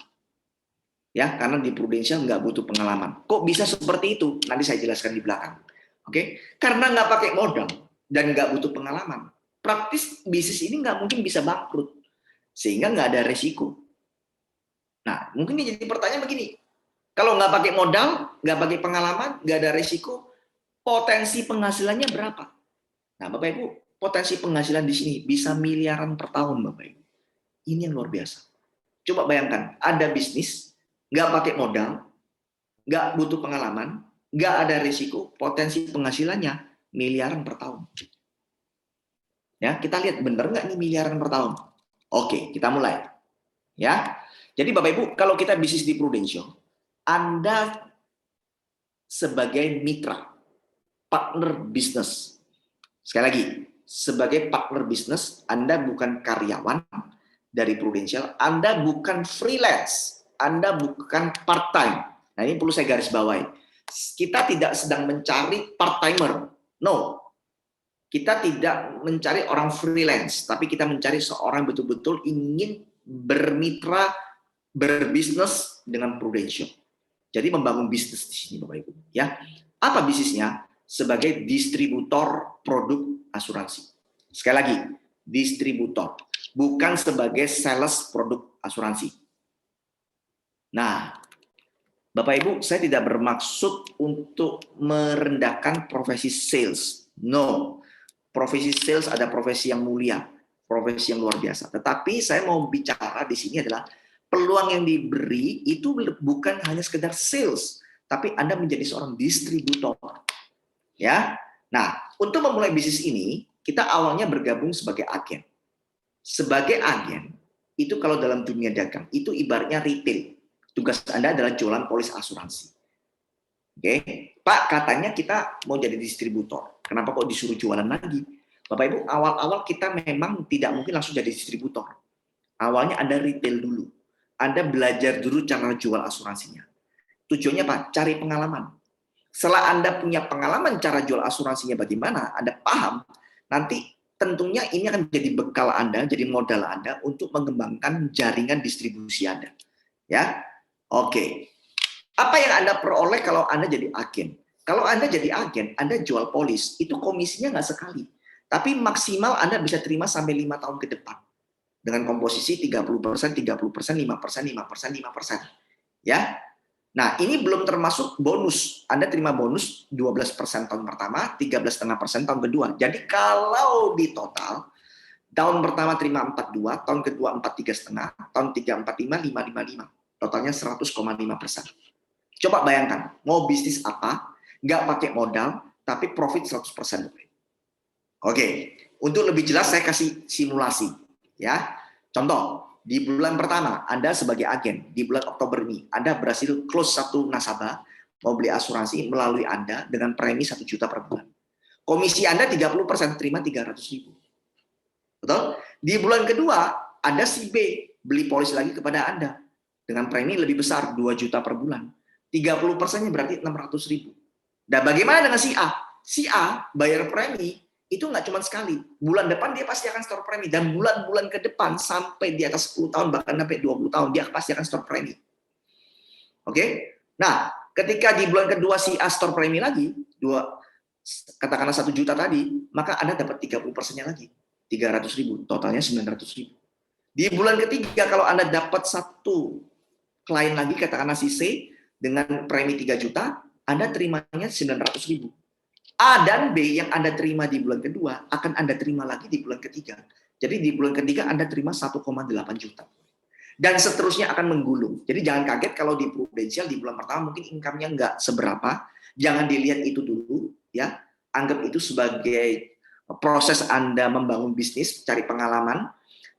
S2: Ya, karena di Prudential nggak butuh pengalaman. Kok bisa seperti itu? Nanti saya jelaskan di belakang. Oke? Karena nggak pakai modal dan nggak butuh pengalaman. Praktis bisnis ini nggak mungkin bisa bangkrut. Sehingga nggak ada resiko. Nah, mungkin jadi pertanyaan begini. Kalau nggak pakai modal, nggak pakai pengalaman, nggak ada resiko, potensi penghasilannya berapa? Nah, Bapak Ibu, potensi penghasilan di sini bisa miliaran per tahun, Bapak Ibu. Ini yang luar biasa. Coba bayangkan, ada bisnis, nggak pakai modal, nggak butuh pengalaman, nggak ada resiko, potensi penghasilannya miliaran per tahun. Ya, kita lihat benar nggak nih miliaran per tahun? Oke, kita mulai. Ya, jadi Bapak Ibu, kalau kita bisnis di Prudential, Anda sebagai mitra, partner bisnis. Sekali lagi, sebagai partner bisnis, Anda bukan karyawan dari Prudential, Anda bukan freelance, Anda bukan part-time. Nah, ini perlu saya garis bawahi. Kita tidak sedang mencari part-timer. No. Kita tidak mencari orang freelance, tapi kita mencari seorang betul-betul ingin bermitra, berbisnis dengan Prudential. Jadi membangun bisnis di sini, Bapak Ibu. Ya, apa bisnisnya? Sebagai distributor produk asuransi. Sekali lagi, distributor, bukan sebagai sales produk asuransi. Nah, Bapak Ibu, saya tidak bermaksud untuk merendahkan profesi sales. No. Profesi sales ada profesi yang mulia, profesi yang luar biasa. Tetapi saya mau bicara di sini adalah peluang yang diberi itu bukan hanya sekedar sales, tapi Anda menjadi seorang distributor. Ya. Nah, untuk memulai bisnis ini, kita awalnya bergabung sebagai agen. Sebagai agen, itu kalau dalam dunia dagang, itu ibaratnya retail. Tugas Anda adalah jualan polis asuransi. Oke, Pak, katanya kita mau jadi distributor. Kenapa kok disuruh jualan lagi? Bapak Ibu, awal-awal kita memang tidak mungkin langsung jadi distributor. Awalnya Anda retail dulu. Anda belajar dulu cara jual asuransinya. Tujuannya apa? Cari pengalaman. Setelah Anda punya pengalaman cara jual asuransinya bagaimana, Anda paham, nanti tentunya ini akan jadi bekal Anda, jadi modal Anda untuk mengembangkan jaringan distribusi Anda. Ya, oke. Apa yang Anda peroleh kalau Anda jadi agen? Kalau Anda jadi agen, Anda jual polis, itu komisinya nggak sekali. Tapi maksimal Anda bisa terima sampai 5 tahun ke depan. Dengan komposisi 30%, 30%, 5%, 5%, 5%. Ya. Nah, ini belum termasuk bonus. Anda terima bonus 12% tahun pertama, 13,5% tahun kedua. Jadi kalau di total, tahun pertama terima 42, tahun kedua 43,5, tahun 3, 45, 555. Totalnya 100,5%. Coba bayangkan, mau bisnis apa, nggak pakai modal, tapi profit 100%. Oke, untuk lebih jelas saya kasih simulasi. Ya, contoh, di bulan pertama, Anda sebagai agen, di bulan Oktober ini, Anda berhasil close satu nasabah, mau beli asuransi melalui Anda dengan premi 1 juta per bulan. Komisi Anda 30%, terima 300.000. Betul? Di bulan kedua, ada si B, beli polis lagi kepada Anda, dengan premi lebih besar, 2 juta per bulan. 30%-nya berarti 600.000. Dan bagaimana dengan si A? Si A bayar premi itu nggak cuma sekali. Bulan depan dia pasti akan store premi, dan bulan-bulan ke depan sampai di atas 10 tahun bahkan sampai 20 tahun dia pasti akan store premi. Oke? Nah, ketika di bulan kedua si A store premi lagi, katakanlah 1 juta tadi, maka Anda dapat 30%-nya lagi. 300.000, totalnya 900.000. Di bulan ketiga kalau Anda dapat satu klien lagi, katakanlah si C dengan premi 3 juta, Anda terimanya 900.000. A dan B yang Anda terima di bulan kedua akan Anda terima lagi di bulan ketiga. Jadi di bulan ketiga Anda terima 1,8 juta. Dan seterusnya akan menggulung. Jadi jangan kaget kalau di Prudential di bulan pertama mungkin income-nya nggak seberapa. Jangan dilihat itu dulu, ya. Anggap itu sebagai proses Anda membangun bisnis, cari pengalaman.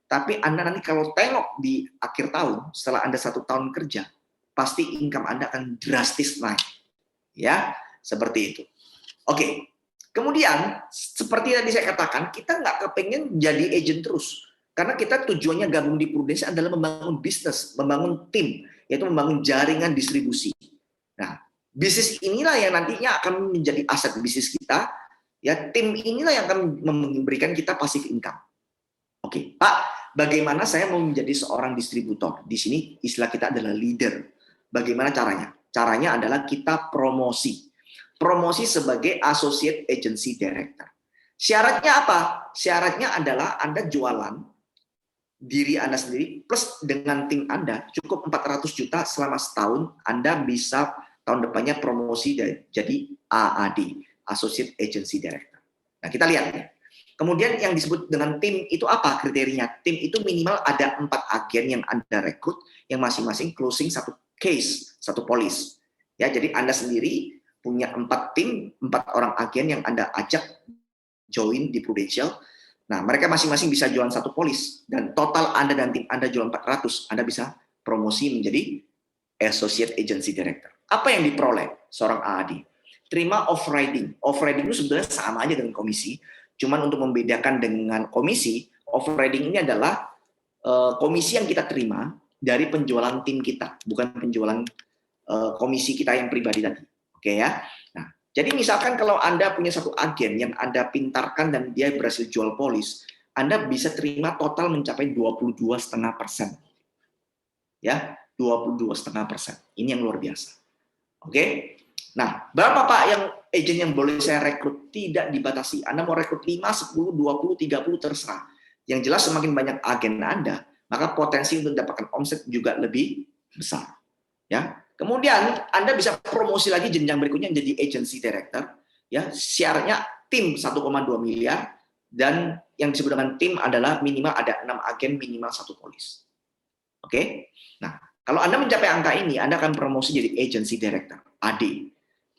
S2: Tapi Anda nanti kalau tengok di akhir tahun, setelah Anda 1 tahun kerja, pasti income Anda akan drastis naik. Ya, seperti itu. Oke, kemudian seperti tadi saya katakan, kita nggak kepengen jadi agent terus. Karena kita tujuannya gabung di Prudential adalah membangun bisnis, membangun tim, yaitu membangun jaringan distribusi. Nah, bisnis inilah yang nantinya akan menjadi aset bisnis kita. Ya, tim inilah yang akan memberikan kita passive income. Oke, Pak, bagaimana saya mau menjadi seorang distributor? Di sini istilah kita adalah leader. Bagaimana caranya? Caranya adalah kita promosi. Promosi sebagai Associate Agency Director. Syaratnya apa? Syaratnya adalah Anda jualan diri Anda sendiri plus dengan tim Anda cukup 400 juta selama setahun, Anda bisa tahun depannya promosi jadi AAD, Associate Agency Director. Nah, kita lihat ya. Kemudian yang disebut dengan tim itu apa kriterianya? Tim itu minimal ada 4 agen yang Anda rekrut, yang masing-masing closing 1 case, 1 polis. Ya, jadi Anda sendiri punya 4 tim, 4 orang agen yang Anda ajak join di Prudential. Nah, mereka masing-masing bisa jualan 1 polis, dan total Anda dan tim Anda jualan 400, Anda bisa promosi menjadi Associate Agency Director. Apa yang diperoleh seorang AAD? Terima off-riding. Off-riding itu sebenarnya sama aja dengan komisi, cuman untuk membedakan dengan komisi, off-riding ini adalah komisi yang kita terima dari penjualan tim kita, bukan penjualan komisi kita yang pribadi tadi. Oke ya. Nah, jadi misalkan kalau Anda punya 1 agen yang Anda pintarkan dan dia berhasil jual polis, Anda bisa terima total mencapai 22,5%. Ya, 22,5%. Ini yang luar biasa. Oke. Nah, berapa Pak yang agen yang boleh saya rekrut? Tidak dibatasi. Anda mau rekrut 5, 10, 20, 30 terserah. Yang jelas semakin banyak agen Anda, maka potensi untuk mendapatkan omset juga lebih besar. Ya. Kemudian Anda bisa promosi lagi jenjang berikutnya menjadi agency director, ya. Syaratnya tim 1,2 miliar, dan yang disebut dengan tim adalah minimal ada 6 agen, minimal 1 polis. Oke. Nah, kalau Anda mencapai angka ini, Anda akan promosi jadi agency director, AD.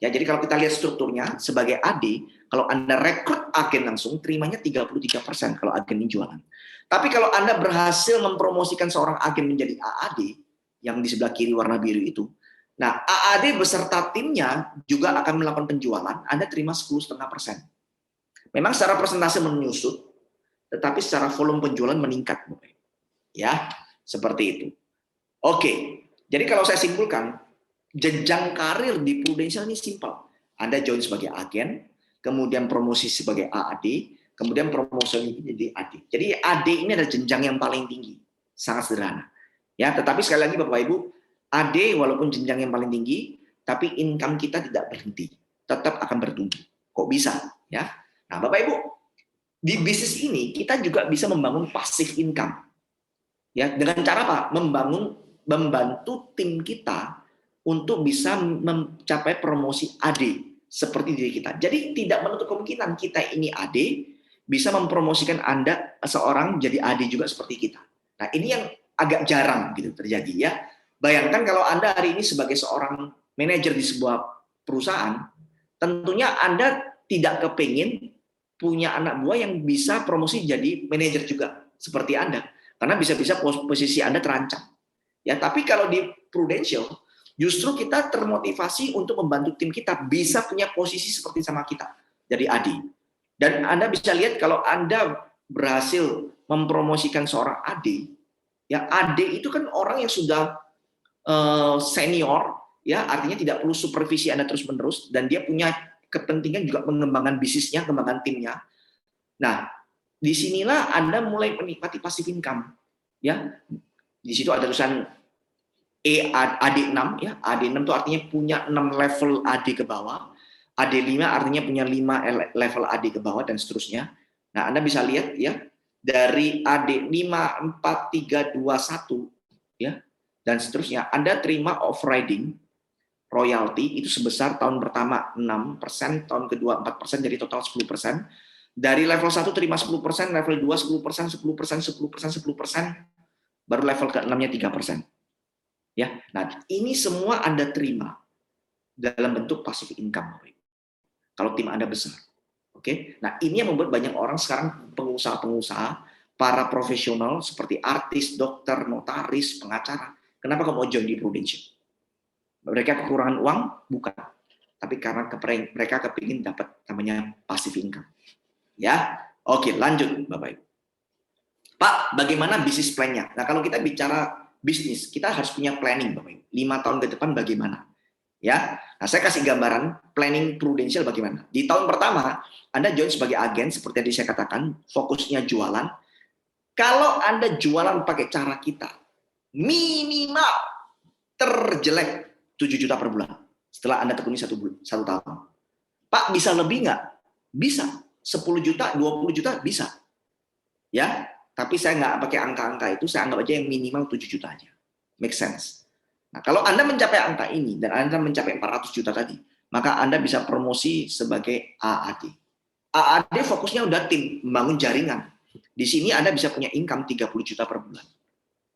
S2: Ya, jadi kalau kita lihat strukturnya sebagai AD, kalau Anda rekrut agen langsung, terimanya 33% kalau agen ini jualan. Tapi kalau Anda berhasil mempromosikan seorang agen menjadi AAD, yang di sebelah kiri warna biru itu, nah, AAD beserta timnya juga akan melakukan penjualan, Anda terima 10,5%. Memang secara persentase menyusut, tetapi secara volume penjualan meningkat. Ya, seperti itu. Oke, jadi kalau saya simpulkan, jenjang karir di Prudential ini simpel. Anda join sebagai agen, kemudian promosi sebagai AAD, kemudian promosi menjadi AD. Jadi AD ini adalah jenjang yang paling tinggi, sangat sederhana. Ya, tetapi sekali lagi Bapak Ibu, AD walaupun jenjang yang paling tinggi, tapi income kita tidak berhenti, tetap akan bertumbuh. Kok bisa? Ya. Nah, Bapak Ibu, di bisnis ini kita juga bisa membangun passive income. Ya, dengan cara apa? Membantu tim kita untuk bisa mencapai promosi AD seperti diri kita. Jadi tidak menutup kemungkinan kita ini AD bisa mempromosikan Anda seorang jadi AD juga seperti kita. Nah, ini yang agak jarang gitu terjadi ya. Bayangkan kalau Anda hari ini sebagai seorang manajer di sebuah perusahaan, tentunya Anda tidak kepingin punya anak buah yang bisa promosi jadi manajer juga seperti Anda, karena bisa-bisa posisi Anda terancam. Ya, tapi kalau di Prudential, justru kita termotivasi untuk membantu tim kita bisa punya posisi seperti sama kita, jadi AD. Dan Anda bisa lihat kalau Anda berhasil mempromosikan seorang AD, ya AD itu kan orang yang sudah senior, ya artinya tidak perlu supervisi Anda terus-menerus, dan dia punya kepentingan juga mengembangkan bisnisnya, mengembangkan timnya. Nah, disinilah Anda mulai menikmati passive income. Ya, di situ ada tulisan AD6 ya. AD6 itu artinya punya 6 level AD ke bawah. AD5 artinya punya 5 level AD ke bawah dan seterusnya. Nah, Anda bisa lihat ya, dari AD5, 4, 3, 2, 1 ya dan seterusnya. Anda terima overriding royalti itu sebesar tahun pertama 6%, tahun kedua 4%, jadi total 10%. Dari level 1 terima 10%, level 2 10%, 10%, 10%, 10%, baru level ke-6-nya 3%. Ya. Nah, ini semua Anda terima dalam bentuk passive income. Kalau tim Anda besar. Oke. Nah, ini yang membuat banyak orang sekarang pengusaha-pengusaha, para profesional seperti artis, dokter, notaris, pengacara, kenapa kamu mau join di Prudential? Mereka kekurangan uang? Bukan. Tapi karena mereka kepingin dapat namanya passive income. Ya, oke, lanjut Bapak Ibu. Pak, bagaimana bisnis plan-nya? Nah, kalau kita bicara bisnis, kita harus punya planning Bapak Ibu. 5 tahun ke depan bagaimana? Ya, nah saya kasih gambaran planning Prudential bagaimana. Di tahun pertama, Anda join sebagai agen, seperti yang saya katakan, fokusnya jualan. Kalau Anda jualan pakai cara kita, minimal terjelek 7 juta per bulan setelah Anda tekuni satu tahun. Pak, bisa lebih nggak? Bisa. 10 juta, 20 juta bisa. Ya, tapi saya nggak pakai angka-angka itu, saya anggap aja yang minimal 7 juta aja. Make sense. Nah, kalau Anda mencapai angka ini dan Anda mencapai 400 juta tadi, maka Anda bisa promosi sebagai AAD. AAD fokusnya udah tim, membangun jaringan. Di sini Anda bisa punya income 30 juta per bulan.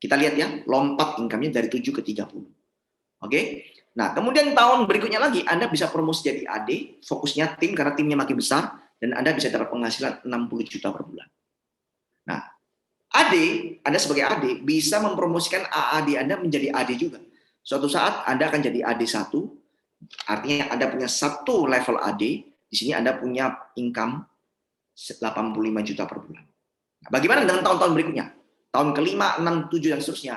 S2: Kita lihat ya, lompat income-nya dari 7 ke 30. Oke. Nah, kemudian tahun berikutnya lagi Anda bisa promosi jadi AD, fokusnya tim karena timnya makin besar dan Anda bisa dapat penghasilan 60 juta per bulan. Nah, AD, Anda sebagai AD bisa mempromosikan AAD Anda menjadi AD juga. Suatu saat Anda akan jadi AD1, artinya Anda punya satu level AD, di sini Anda punya income 85 juta per bulan. Nah, bagaimana dengan tahun-tahun berikutnya? Tahun ke-5, 6, 7 dan seterusnya.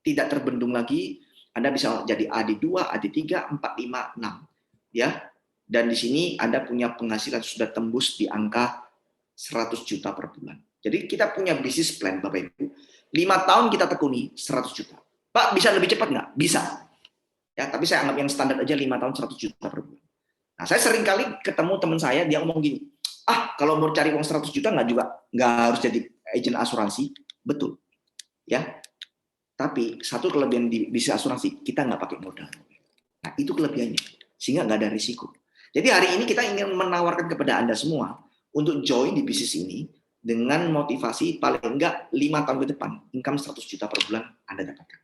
S2: Tidak terbendung lagi, Anda bisa jadi AD2, AD3, 4, 5, 6. Ya. Dan di sini Anda punya penghasilan sudah tembus di angka 100 juta per bulan. Jadi kita punya bisnis plan Bapak Ibu. 5 tahun kita tekuni 100 juta. Pak, bisa lebih cepat nggak? Bisa. Ya, tapi saya anggap yang standar aja 5 tahun 100 juta per bulan. Nah, saya sering kali ketemu teman saya, dia ngomong gini, kalau mau cari uang 100 juta nggak harus jadi agen asuransi. Betul. Ya. Tapi satu kelebihan di bisnis asuransi, kita nggak pakai modal. Nah, itu kelebihannya. Sehingga nggak ada risiko. Jadi hari ini kita ingin menawarkan kepada Anda semua untuk join di bisnis ini dengan motivasi paling enggak 5 tahun ke depan, income 100 juta per bulan Anda dapatkan.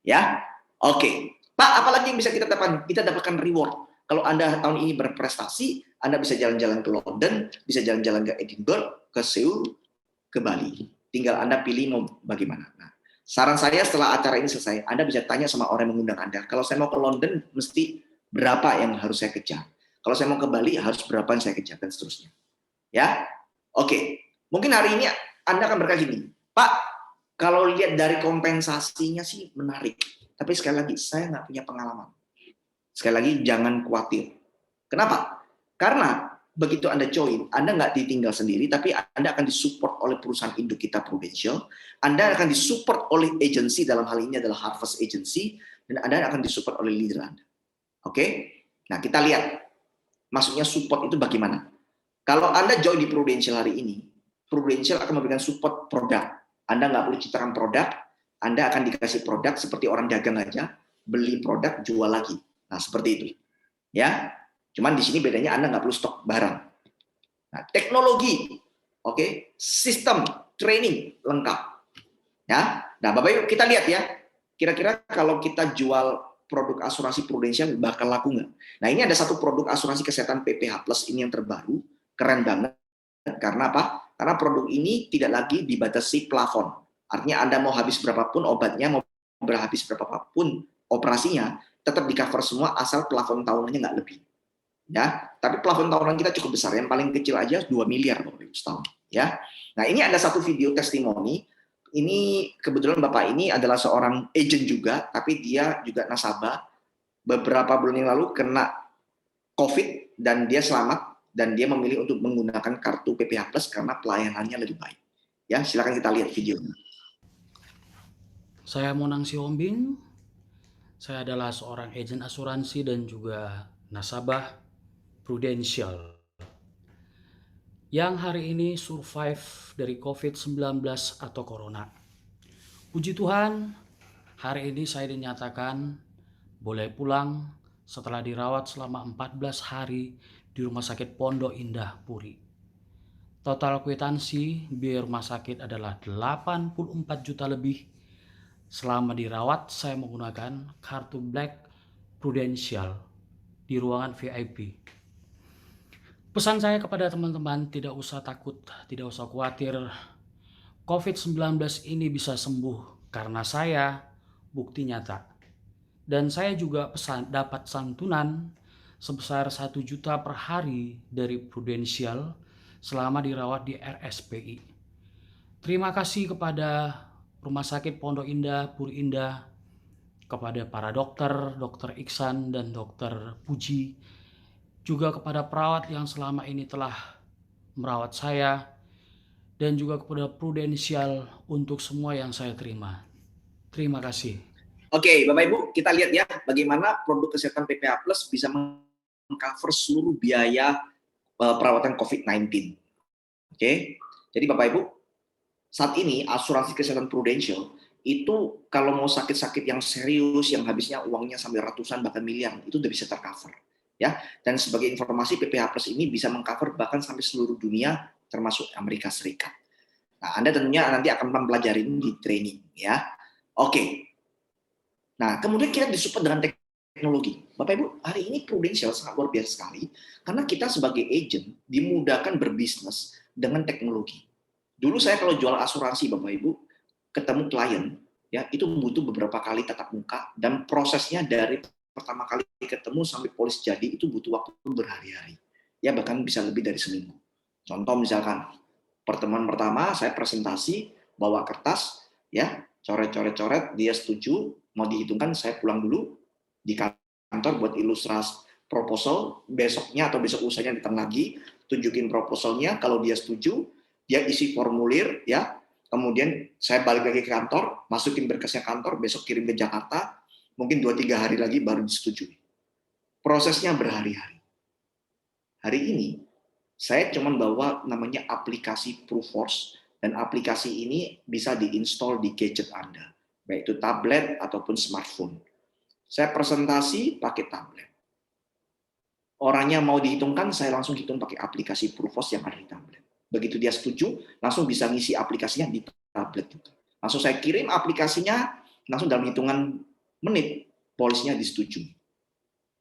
S2: Ya, oke. Pak, apalagi yang bisa kita dapatkan? Kita dapatkan reward. Kalau Anda tahun ini berprestasi, Anda bisa jalan-jalan ke London, bisa jalan-jalan ke Edinburgh, ke Seoul, ke Bali. Tinggal Anda pilih mau bagaimana. Nah, saran saya setelah acara ini selesai, Anda bisa tanya sama orang yang mengundang Anda. Kalau saya mau ke London, mesti berapa yang harus saya kejar? Kalau saya mau ke Bali, harus berapa yang saya kejar, dan seterusnya. Ya, oke. Mungkin hari ini Anda akan berkata gini, Pak, kalau lihat dari kompensasinya sih menarik. Tapi sekali lagi, saya nggak punya pengalaman. Sekali lagi, jangan khawatir. Kenapa? Karena begitu Anda join, Anda nggak ditinggal sendiri, tapi Anda akan disupport oleh perusahaan induk kita Prudential. Anda akan disupport oleh agensi, dalam hal ini adalah Harvest Agency, dan Anda akan disupport oleh leader Anda. Oke? Nah, kita lihat. Maksudnya support itu bagaimana? Kalau Anda join di Prudential hari ini, Prudential akan memberikan support produk. Anda nggak perlu ciptakan produk, Anda akan dikasih produk seperti orang dagang aja, beli produk, jual lagi. Nah, seperti itu. Ya, cuman di sini bedanya Anda nggak perlu stok barang. Nah, teknologi, oke, sistem, training lengkap. Ya, nah Bapak Ibu kita lihat ya, kira-kira kalau kita jual produk asuransi Prudential bakal laku nggak? Nah, ini ada satu produk asuransi kesehatan PPH Plus ini yang terbaru, keren banget. Karena apa? Karena produk ini tidak lagi dibatasi plafon. Artinya Anda mau habis berapapun obatnya, mau habis berapapun operasinya, tetap di-cover semua asal plafon tahunannya nggak lebih. Ya, tapi plafon tahunan kita cukup besar. Yang paling kecil aja 2 miliar setahun. Ya. Nah, ini ada satu video testimoni. Ini kebetulan Bapak ini adalah seorang agent juga, tapi dia juga nasabah. Beberapa bulan yang lalu kena COVID dan dia selamat. dan dia memilih untuk menggunakan kartu PPH Plus karena pelayanannya lebih baik. Ya, silakan kita lihat videonya.
S3: Saya Monang Siombing. Saya adalah seorang agen asuransi dan juga nasabah Prudential yang hari ini survive dari COVID-19 atau Corona. Puji Tuhan, hari ini saya dinyatakan boleh pulang setelah dirawat selama 14 hari di Rumah Sakit Pondok Indah, Puri. Total kwitansi biaya rumah sakit adalah 84 juta lebih. Selama dirawat, saya menggunakan kartu Black Prudential di ruangan VIP. Pesan saya kepada teman-teman, tidak usah takut, tidak usah khawatir. COVID-19 ini bisa sembuh karena saya bukti nyata. Dan saya juga dapat santunan sebesar 1 juta per hari dari Prudential selama dirawat di RSPI. Terima kasih kepada Rumah Sakit Pondok Indah, Puri Indah, kepada para dokter, Dokter Iksan dan Dokter Puji, juga kepada perawat yang selama ini telah merawat saya, dan juga kepada Prudential untuk semua yang saya terima. Terima kasih.
S2: Oke, Bapak Ibu, kita lihat ya bagaimana produk kesehatan PPH Plus bisa mengcover seluruh biaya perawatan COVID-19. Oke, jadi Bapak Ibu, saat ini asuransi kesehatan Prudential itu kalau mau sakit-sakit yang serius, yang habisnya uangnya sampai ratusan bahkan miliar, itu udah bisa tercover. Ya, dan sebagai informasi PPH Plus ini bisa mengcover bahkan sampai seluruh dunia termasuk Amerika Serikat. Nah, Anda tentunya nanti akan mempelajari ini di training ya. Oke. Nah, kemudian kita disupport dengan teknologi. Bapak Ibu, hari ini Prudential sangat luar biasa sekali karena kita sebagai agent dimudahkan berbisnis dengan teknologi. Dulu saya kalau jual asuransi Bapak Ibu, ketemu klien, ya itu butuh beberapa kali tatap muka dan prosesnya dari pertama kali ketemu sampai polis jadi itu butuh waktu berhari-hari. Ya bahkan bisa lebih dari seminggu. Contoh misalkan pertemuan pertama saya presentasi bawa kertas, ya coret-coret-coret, dia setuju, mau dihitungkan saya pulang dulu di kantor buat ilustrasi proposal, besoknya atau besok usahanya datang lagi, tunjukin proposalnya, kalau dia setuju, dia isi formulir, ya. Kemudian saya balik lagi ke kantor, masukin berkasnya kantor, besok kirim ke Jakarta, mungkin 2-3 hari lagi baru disetujui. Prosesnya berhari-hari. Hari ini saya cuma bawa namanya aplikasi Proofforce, dan aplikasi ini bisa diinstal di gadget Anda, baik itu tablet ataupun smartphone. Saya presentasi pakai tablet. Orangnya mau dihitungkan, saya langsung hitung pakai aplikasi Proofforce yang ada di tablet. Begitu dia setuju, langsung bisa ngisi aplikasinya di tablet. Langsung saya kirim aplikasinya, langsung dalam hitungan menit, polisnya disetujui.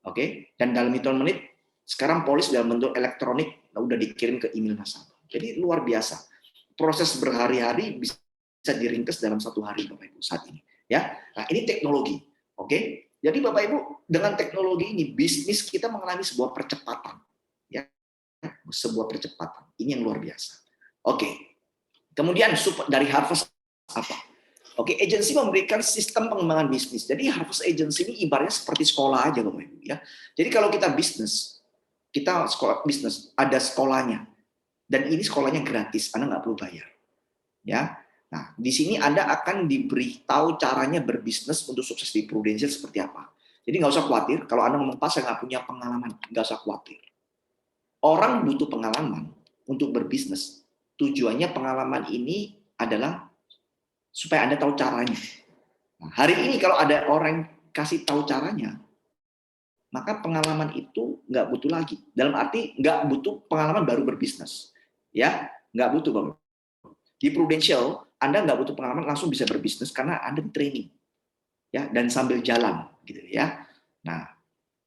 S2: Oke, dan dalam hitungan menit, sekarang polis dalam bentuk elektronik udah dikirim ke email nasabah. Jadi luar biasa. Proses berhari-hari bisa diringkas dalam 1 hari, Bapak Ibu, saat ini. Ya, nah ini teknologi. Oke, jadi Bapak Ibu, dengan teknologi ini, bisnis kita mengalami sebuah percepatan. Sebuah percepatan. Ini yang luar biasa. Oke. Kemudian dari Harvest apa? Oke, agensi memberikan sistem pengembangan bisnis. Jadi Harvest Agency ini ibaratnya seperti sekolah aja, Bapak Ibu, ya. Jadi kalau kita bisnis, kita sekolah bisnis, ada sekolahnya. Dan ini sekolahnya gratis, Anda nggak perlu bayar. Ya. Nah, di sini Anda akan diberi tahu caranya berbisnis untuk sukses di Prudential seperti apa. Jadi nggak usah khawatir, kalau Anda ngomong, Pak, saya nggak punya pengalaman, nggak usah khawatir. Orang butuh pengalaman untuk berbisnis. Tujuannya pengalaman ini adalah supaya Anda tahu caranya. Nah, hari ini kalau ada orang kasih tahu caranya, maka pengalaman itu nggak butuh lagi. Dalam arti nggak butuh pengalaman baru berbisnis. Ya, nggak butuh, Bapak. Di Prudential, Anda nggak butuh pengalaman langsung bisa berbisnis karena Anda di training. Ya, dan sambil jalan gitu ya. Nah,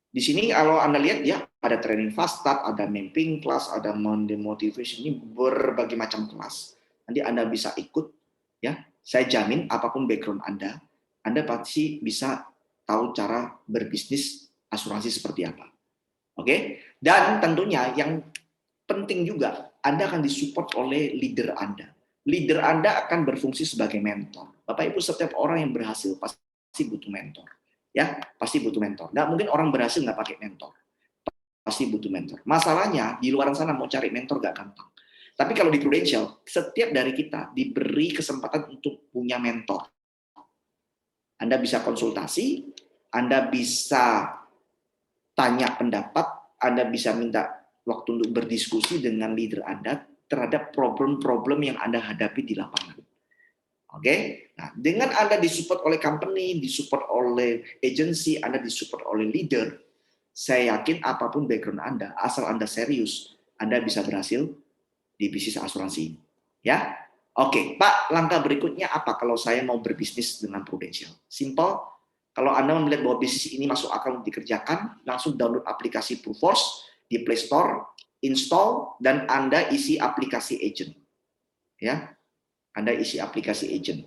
S2: di sini kalau Anda lihat ya ada training fast start, ada mapping class, ada Monday motivation, ini berbagai macam kelas. Nanti Anda bisa ikut ya. Saya jamin apapun background Anda pasti bisa tahu cara berbisnis asuransi seperti apa. Oke? Dan tentunya yang penting juga Anda akan disupport oleh leader Anda. Leader Anda akan berfungsi sebagai mentor. Bapak Ibu, setiap orang yang berhasil pasti butuh mentor. Ya, pasti butuh mentor. Nggak mungkin orang berhasil nggak pakai mentor. pasti butuh mentor. Masalahnya di luar sana mau cari mentor gak gampang. Tapi kalau di Prudential, setiap dari kita diberi kesempatan untuk punya mentor. Anda bisa konsultasi, Anda bisa tanya pendapat, Anda bisa minta waktu untuk berdiskusi dengan leader Anda terhadap problem-problem yang Anda hadapi di lapangan. Oke, nah dengan Anda disupport oleh company, disupport oleh agency, Anda disupport oleh leader, saya yakin apapun background Anda, asal Anda serius, Anda bisa berhasil di bisnis asuransi. Ya, oke, Pak. Langkah berikutnya apa kalau saya mau berbisnis dengan Prudential? Simple. Kalau Anda melihat bahwa bisnis ini masuk akal untuk dikerjakan, langsung download aplikasi Proforce di Play Store, install, dan Anda isi aplikasi agent. Ya, Anda isi aplikasi agent.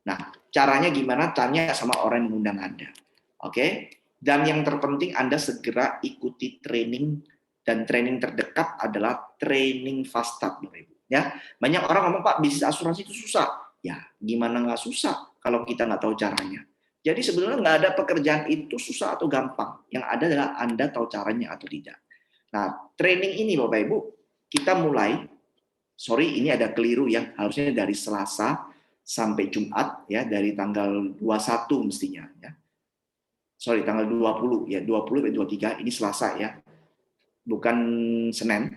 S2: Nah, caranya gimana? Tanya sama orang yang mengundang Anda. Oke? Dan yang terpenting Anda segera ikuti training, dan training terdekat adalah training fast start, Bapak Ibu. Ya, banyak orang ngomong, Pak, bisnis asuransi itu susah. Ya, gimana nggak susah kalau kita nggak tahu caranya? Jadi sebenarnya nggak ada pekerjaan itu susah atau gampang. Yang ada adalah Anda tahu caranya atau tidak. Nah, training ini Bapak Ibu, kita mulai, sorry ini ada keliru ya, harusnya dari Selasa sampai Jumat ya, dari tanggal 21 mestinya ya. Sorry, tanggal 20 ya, 20 sampai 23 ini Selasa ya. Bukan Senin.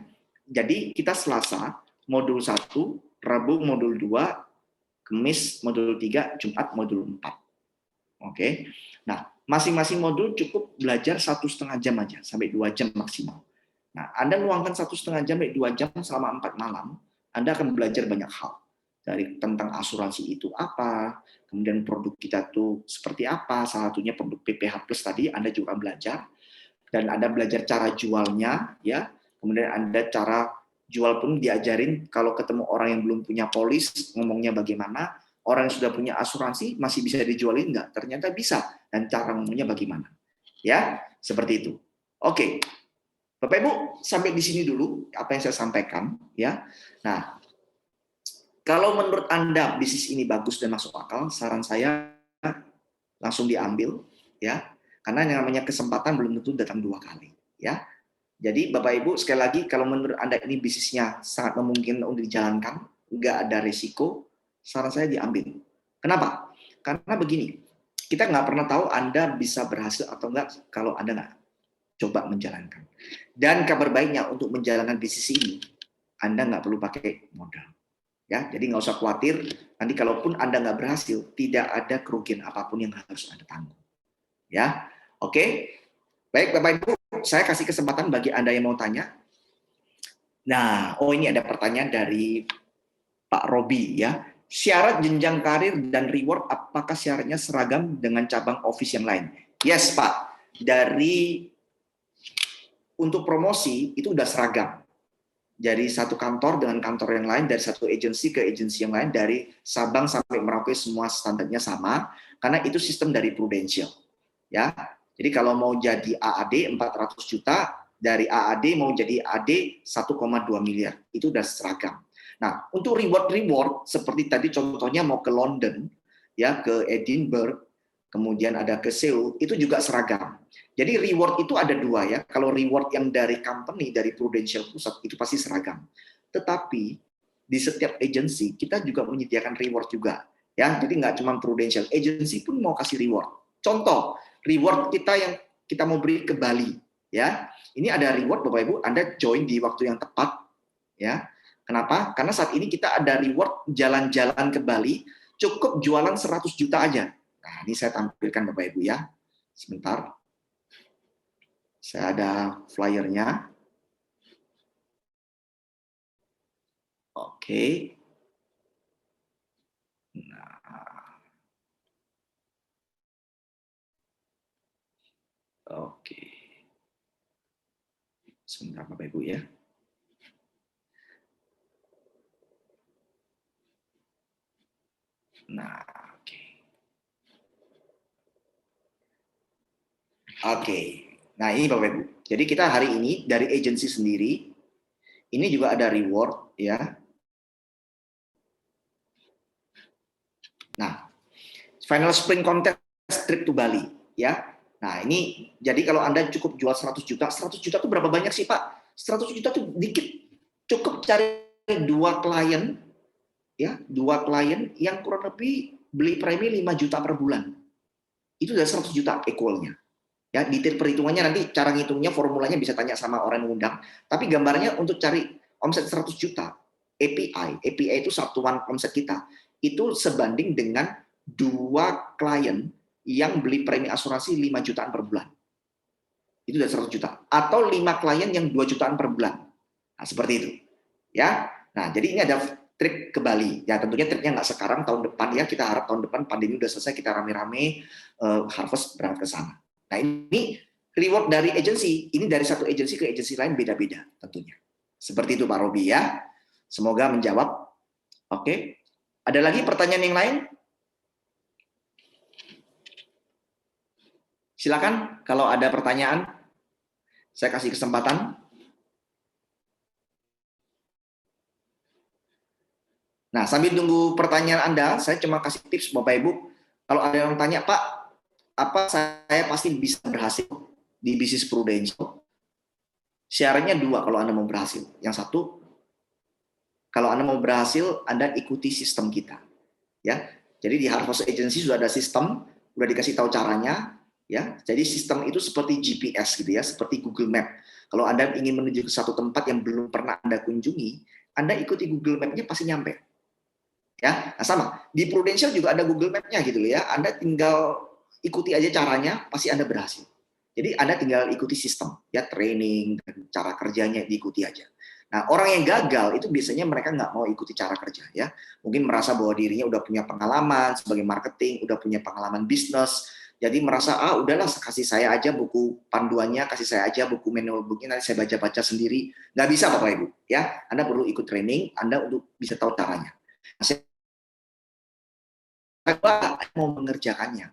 S2: Jadi kita Selasa modul 1, Rabu modul 2, Kamis modul 3, Jumat modul 4. Oke. Nah, masing-masing modul cukup belajar 1,5 jam aja sampai 2 jam maksimal. Nah, Anda luangkan 1,5 jam sampai 2 jam selama 4 malam, Anda akan belajar banyak hal. Dari tentang asuransi itu apa, kemudian produk kita tuh seperti apa, salah satunya produk PPH Plus tadi Anda juga belajar, dan Anda belajar cara jualnya, ya. Kemudian Anda cara jual pun diajarin kalau ketemu orang yang belum punya polis, ngomongnya bagaimana, orang yang sudah punya asuransi masih bisa dijualin nggak? Ternyata bisa, dan cara ngomongnya bagaimana. Ya, seperti itu. Oke. Bapak Ibu, sampai di sini dulu apa yang saya sampaikan, ya. Nah, kalau menurut Anda bisnis ini bagus dan masuk akal, saran saya langsung diambil, ya. Karena yang namanya kesempatan belum tentu datang 2 kali, ya. Jadi Bapak Ibu, sekali lagi kalau menurut Anda ini bisnisnya sangat memungkinkan untuk dijalankan, nggak ada risiko, saran saya diambil. Kenapa? Karena begini, kita nggak pernah tahu Anda bisa berhasil atau nggak kalau Anda nggak coba menjalankan. Dan kabar baiknya untuk menjalankan bisnis ini, Anda nggak perlu pakai modal. Ya, jadi nggak usah khawatir, nanti kalaupun Anda nggak berhasil, tidak ada kerugian apapun yang harus Anda tanggung. Ya, oke. Baik Bapak Ibu, saya kasih kesempatan bagi Anda yang mau tanya. Nah, ini ada pertanyaan dari Pak Robi ya. Syarat jenjang karir dan reward apakah syaratnya seragam dengan cabang office yang lain? Yes Pak, untuk promosi itu udah seragam. Dari satu kantor dengan kantor yang lain, dari satu agensi ke agensi yang lain, dari Sabang sampai Merauke semua standarnya sama, karena itu sistem dari Prudential. Ya, jadi kalau mau jadi AAD 400 juta, dari AAD mau jadi AD 1,2 miliar, itu udah seragam. Nah, untuk reward seperti tadi contohnya mau ke London, ya ke Edinburgh, kemudian ada ke Seoul, itu juga seragam. Jadi reward itu ada 2 ya. Kalau reward yang dari company, dari Prudential pusat, itu pasti seragam. Tetapi di setiap agensi kita juga menyediakan reward juga. Ya, jadi nggak cuma Prudential, agensi pun mau kasih reward. Contoh, reward kita yang kita mau beri ke Bali. Ya, ini ada reward Bapak Ibu, Anda join di waktu yang tepat. Ya, kenapa? Karena saat ini kita ada reward jalan-jalan ke Bali, cukup jualan 100 juta aja. Nah, ini saya tampilkan Bapak Ibu ya. Sebentar. Saya ada flyernya. Oke. Nah. Oke. Sebentar Bapak Ibu ya. Nah, oke. Oke. Nah, ini Bapak Ibu. Jadi kita hari ini dari agensi sendiri, ini juga ada reward ya. Nah, final spring contest trip to Bali ya. Nah, ini jadi kalau Anda cukup jual 100 juta itu berapa banyak sih, Pak? 100 juta itu dikit. Cukup cari dua klien yang kurang lebih beli premi 5 juta per bulan. Itu udah 100 juta equalnya. Ya, detail perhitungannya nanti cara ngitungnya formulanya bisa tanya sama orang yang mengundang. Tapi gambarnya untuk cari omset 100 juta, API itu satuan omset kita, itu sebanding dengan 2 klien yang beli premi asuransi 5 jutaan per bulan. Itu udah 100 juta. Atau 5 klien yang 2 jutaan per bulan. Nah, seperti itu. Ya. Nah, jadi ini ada trip ke Bali. Ya, tentunya tripnya nggak sekarang, tahun depan ya. Kita harap tahun depan pandemi udah selesai, kita rame-rame harvest berangkat ke sana. Nah, ini reward dari agensi. Ini dari satu agensi ke agensi lain beda-beda tentunya. Seperti itu Pak Robi ya. Semoga menjawab. Oke. Ada lagi pertanyaan yang lain? Silakan kalau ada pertanyaan. Saya kasih kesempatan. Nah, sambil tunggu pertanyaan Anda, saya cuma kasih tips Bapak Ibu. Kalau ada yang tanya, Pak, apa saya pasti bisa berhasil di bisnis Prudential? Syaratnya 2 kalau Anda mau berhasil. Yang satu, kalau Anda mau berhasil, Anda ikuti sistem kita. Ya, jadi di Harvest Agency sudah ada sistem, sudah dikasih tahu caranya. Ya, jadi sistem itu seperti GPS gitu ya, seperti Google Map. Kalau Anda ingin menuju ke satu tempat yang belum pernah Anda kunjungi, Anda ikuti Google Map-nya pasti nyampe. Ya, nah sama di Prudential juga ada Google Map-nya gitu ya. Anda tinggal ikuti aja caranya, pasti Anda berhasil. Jadi Anda tinggal ikuti sistem, ya training dan cara kerjanya diikuti aja. Nah, orang yang gagal itu biasanya mereka nggak mau ikuti cara kerja ya. Mungkin merasa bahwa dirinya udah punya pengalaman sebagai marketing, udah punya pengalaman bisnis. Jadi merasa udahlah kasih saya aja buku panduannya, kasih saya aja buku manual booknya, nanti saya baca-baca sendiri. Nggak bisa Bapak Ibu ya. Anda perlu ikut training, Anda untuk bisa tahu caranya. Saya mau mengerjakannya.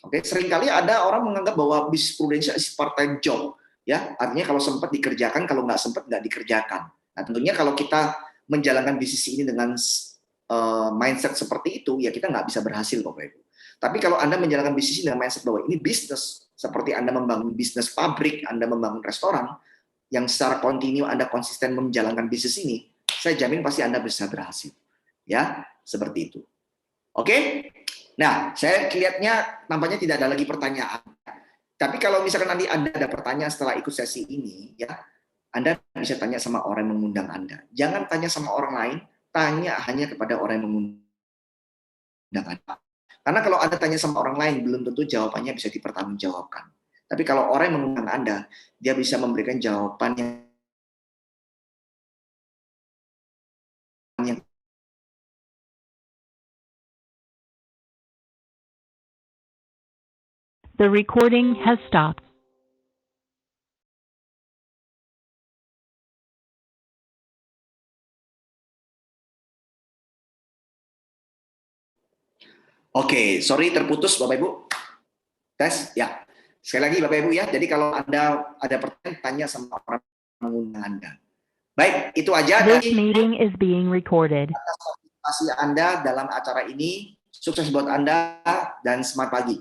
S2: Oke, seringkali ada orang menganggap bahwa bisnis Prudential is part-time job, ya. Artinya kalau sempat dikerjakan, kalau nggak sempat nggak dikerjakan. Nah, tentunya kalau kita menjalankan bisnis ini dengan mindset seperti itu, ya kita nggak bisa berhasil, Bapak Ibu. Tapi kalau Anda menjalankan bisnis ini dengan mindset bahwa ini bisnis, seperti Anda membangun bisnis pabrik, Anda membangun restoran, yang secara kontinu Anda konsisten menjalankan bisnis ini, saya jamin pasti Anda bisa berhasil. Ya, seperti itu. Oke? Nah, saya lihatnya nampaknya tidak ada lagi pertanyaan. Tapi kalau misalkan nanti Anda ada pertanyaan setelah ikut sesi ini, ya, Anda bisa tanya sama orang yang mengundang Anda. Jangan tanya sama orang lain, tanya hanya kepada orang yang mengundang Anda. Karena kalau Anda tanya sama orang lain, belum tentu jawabannya bisa dipertanggungjawabkan. Tapi kalau orang yang mengundang Anda, dia bisa memberikan jawaban yang
S4: The recording has stopped.
S2: Oke, sorry terputus Bapak Ibu. Tes, ya. Sekali lagi Bapak Ibu ya, jadi kalau Anda ada pertanyaan, tanya sama orang mengundang Anda. Baik, itu aja
S4: This
S2: dari
S4: meeting is being recorded.
S2: partisipasi Anda dalam acara ini. Sukses buat Anda dan semangat pagi.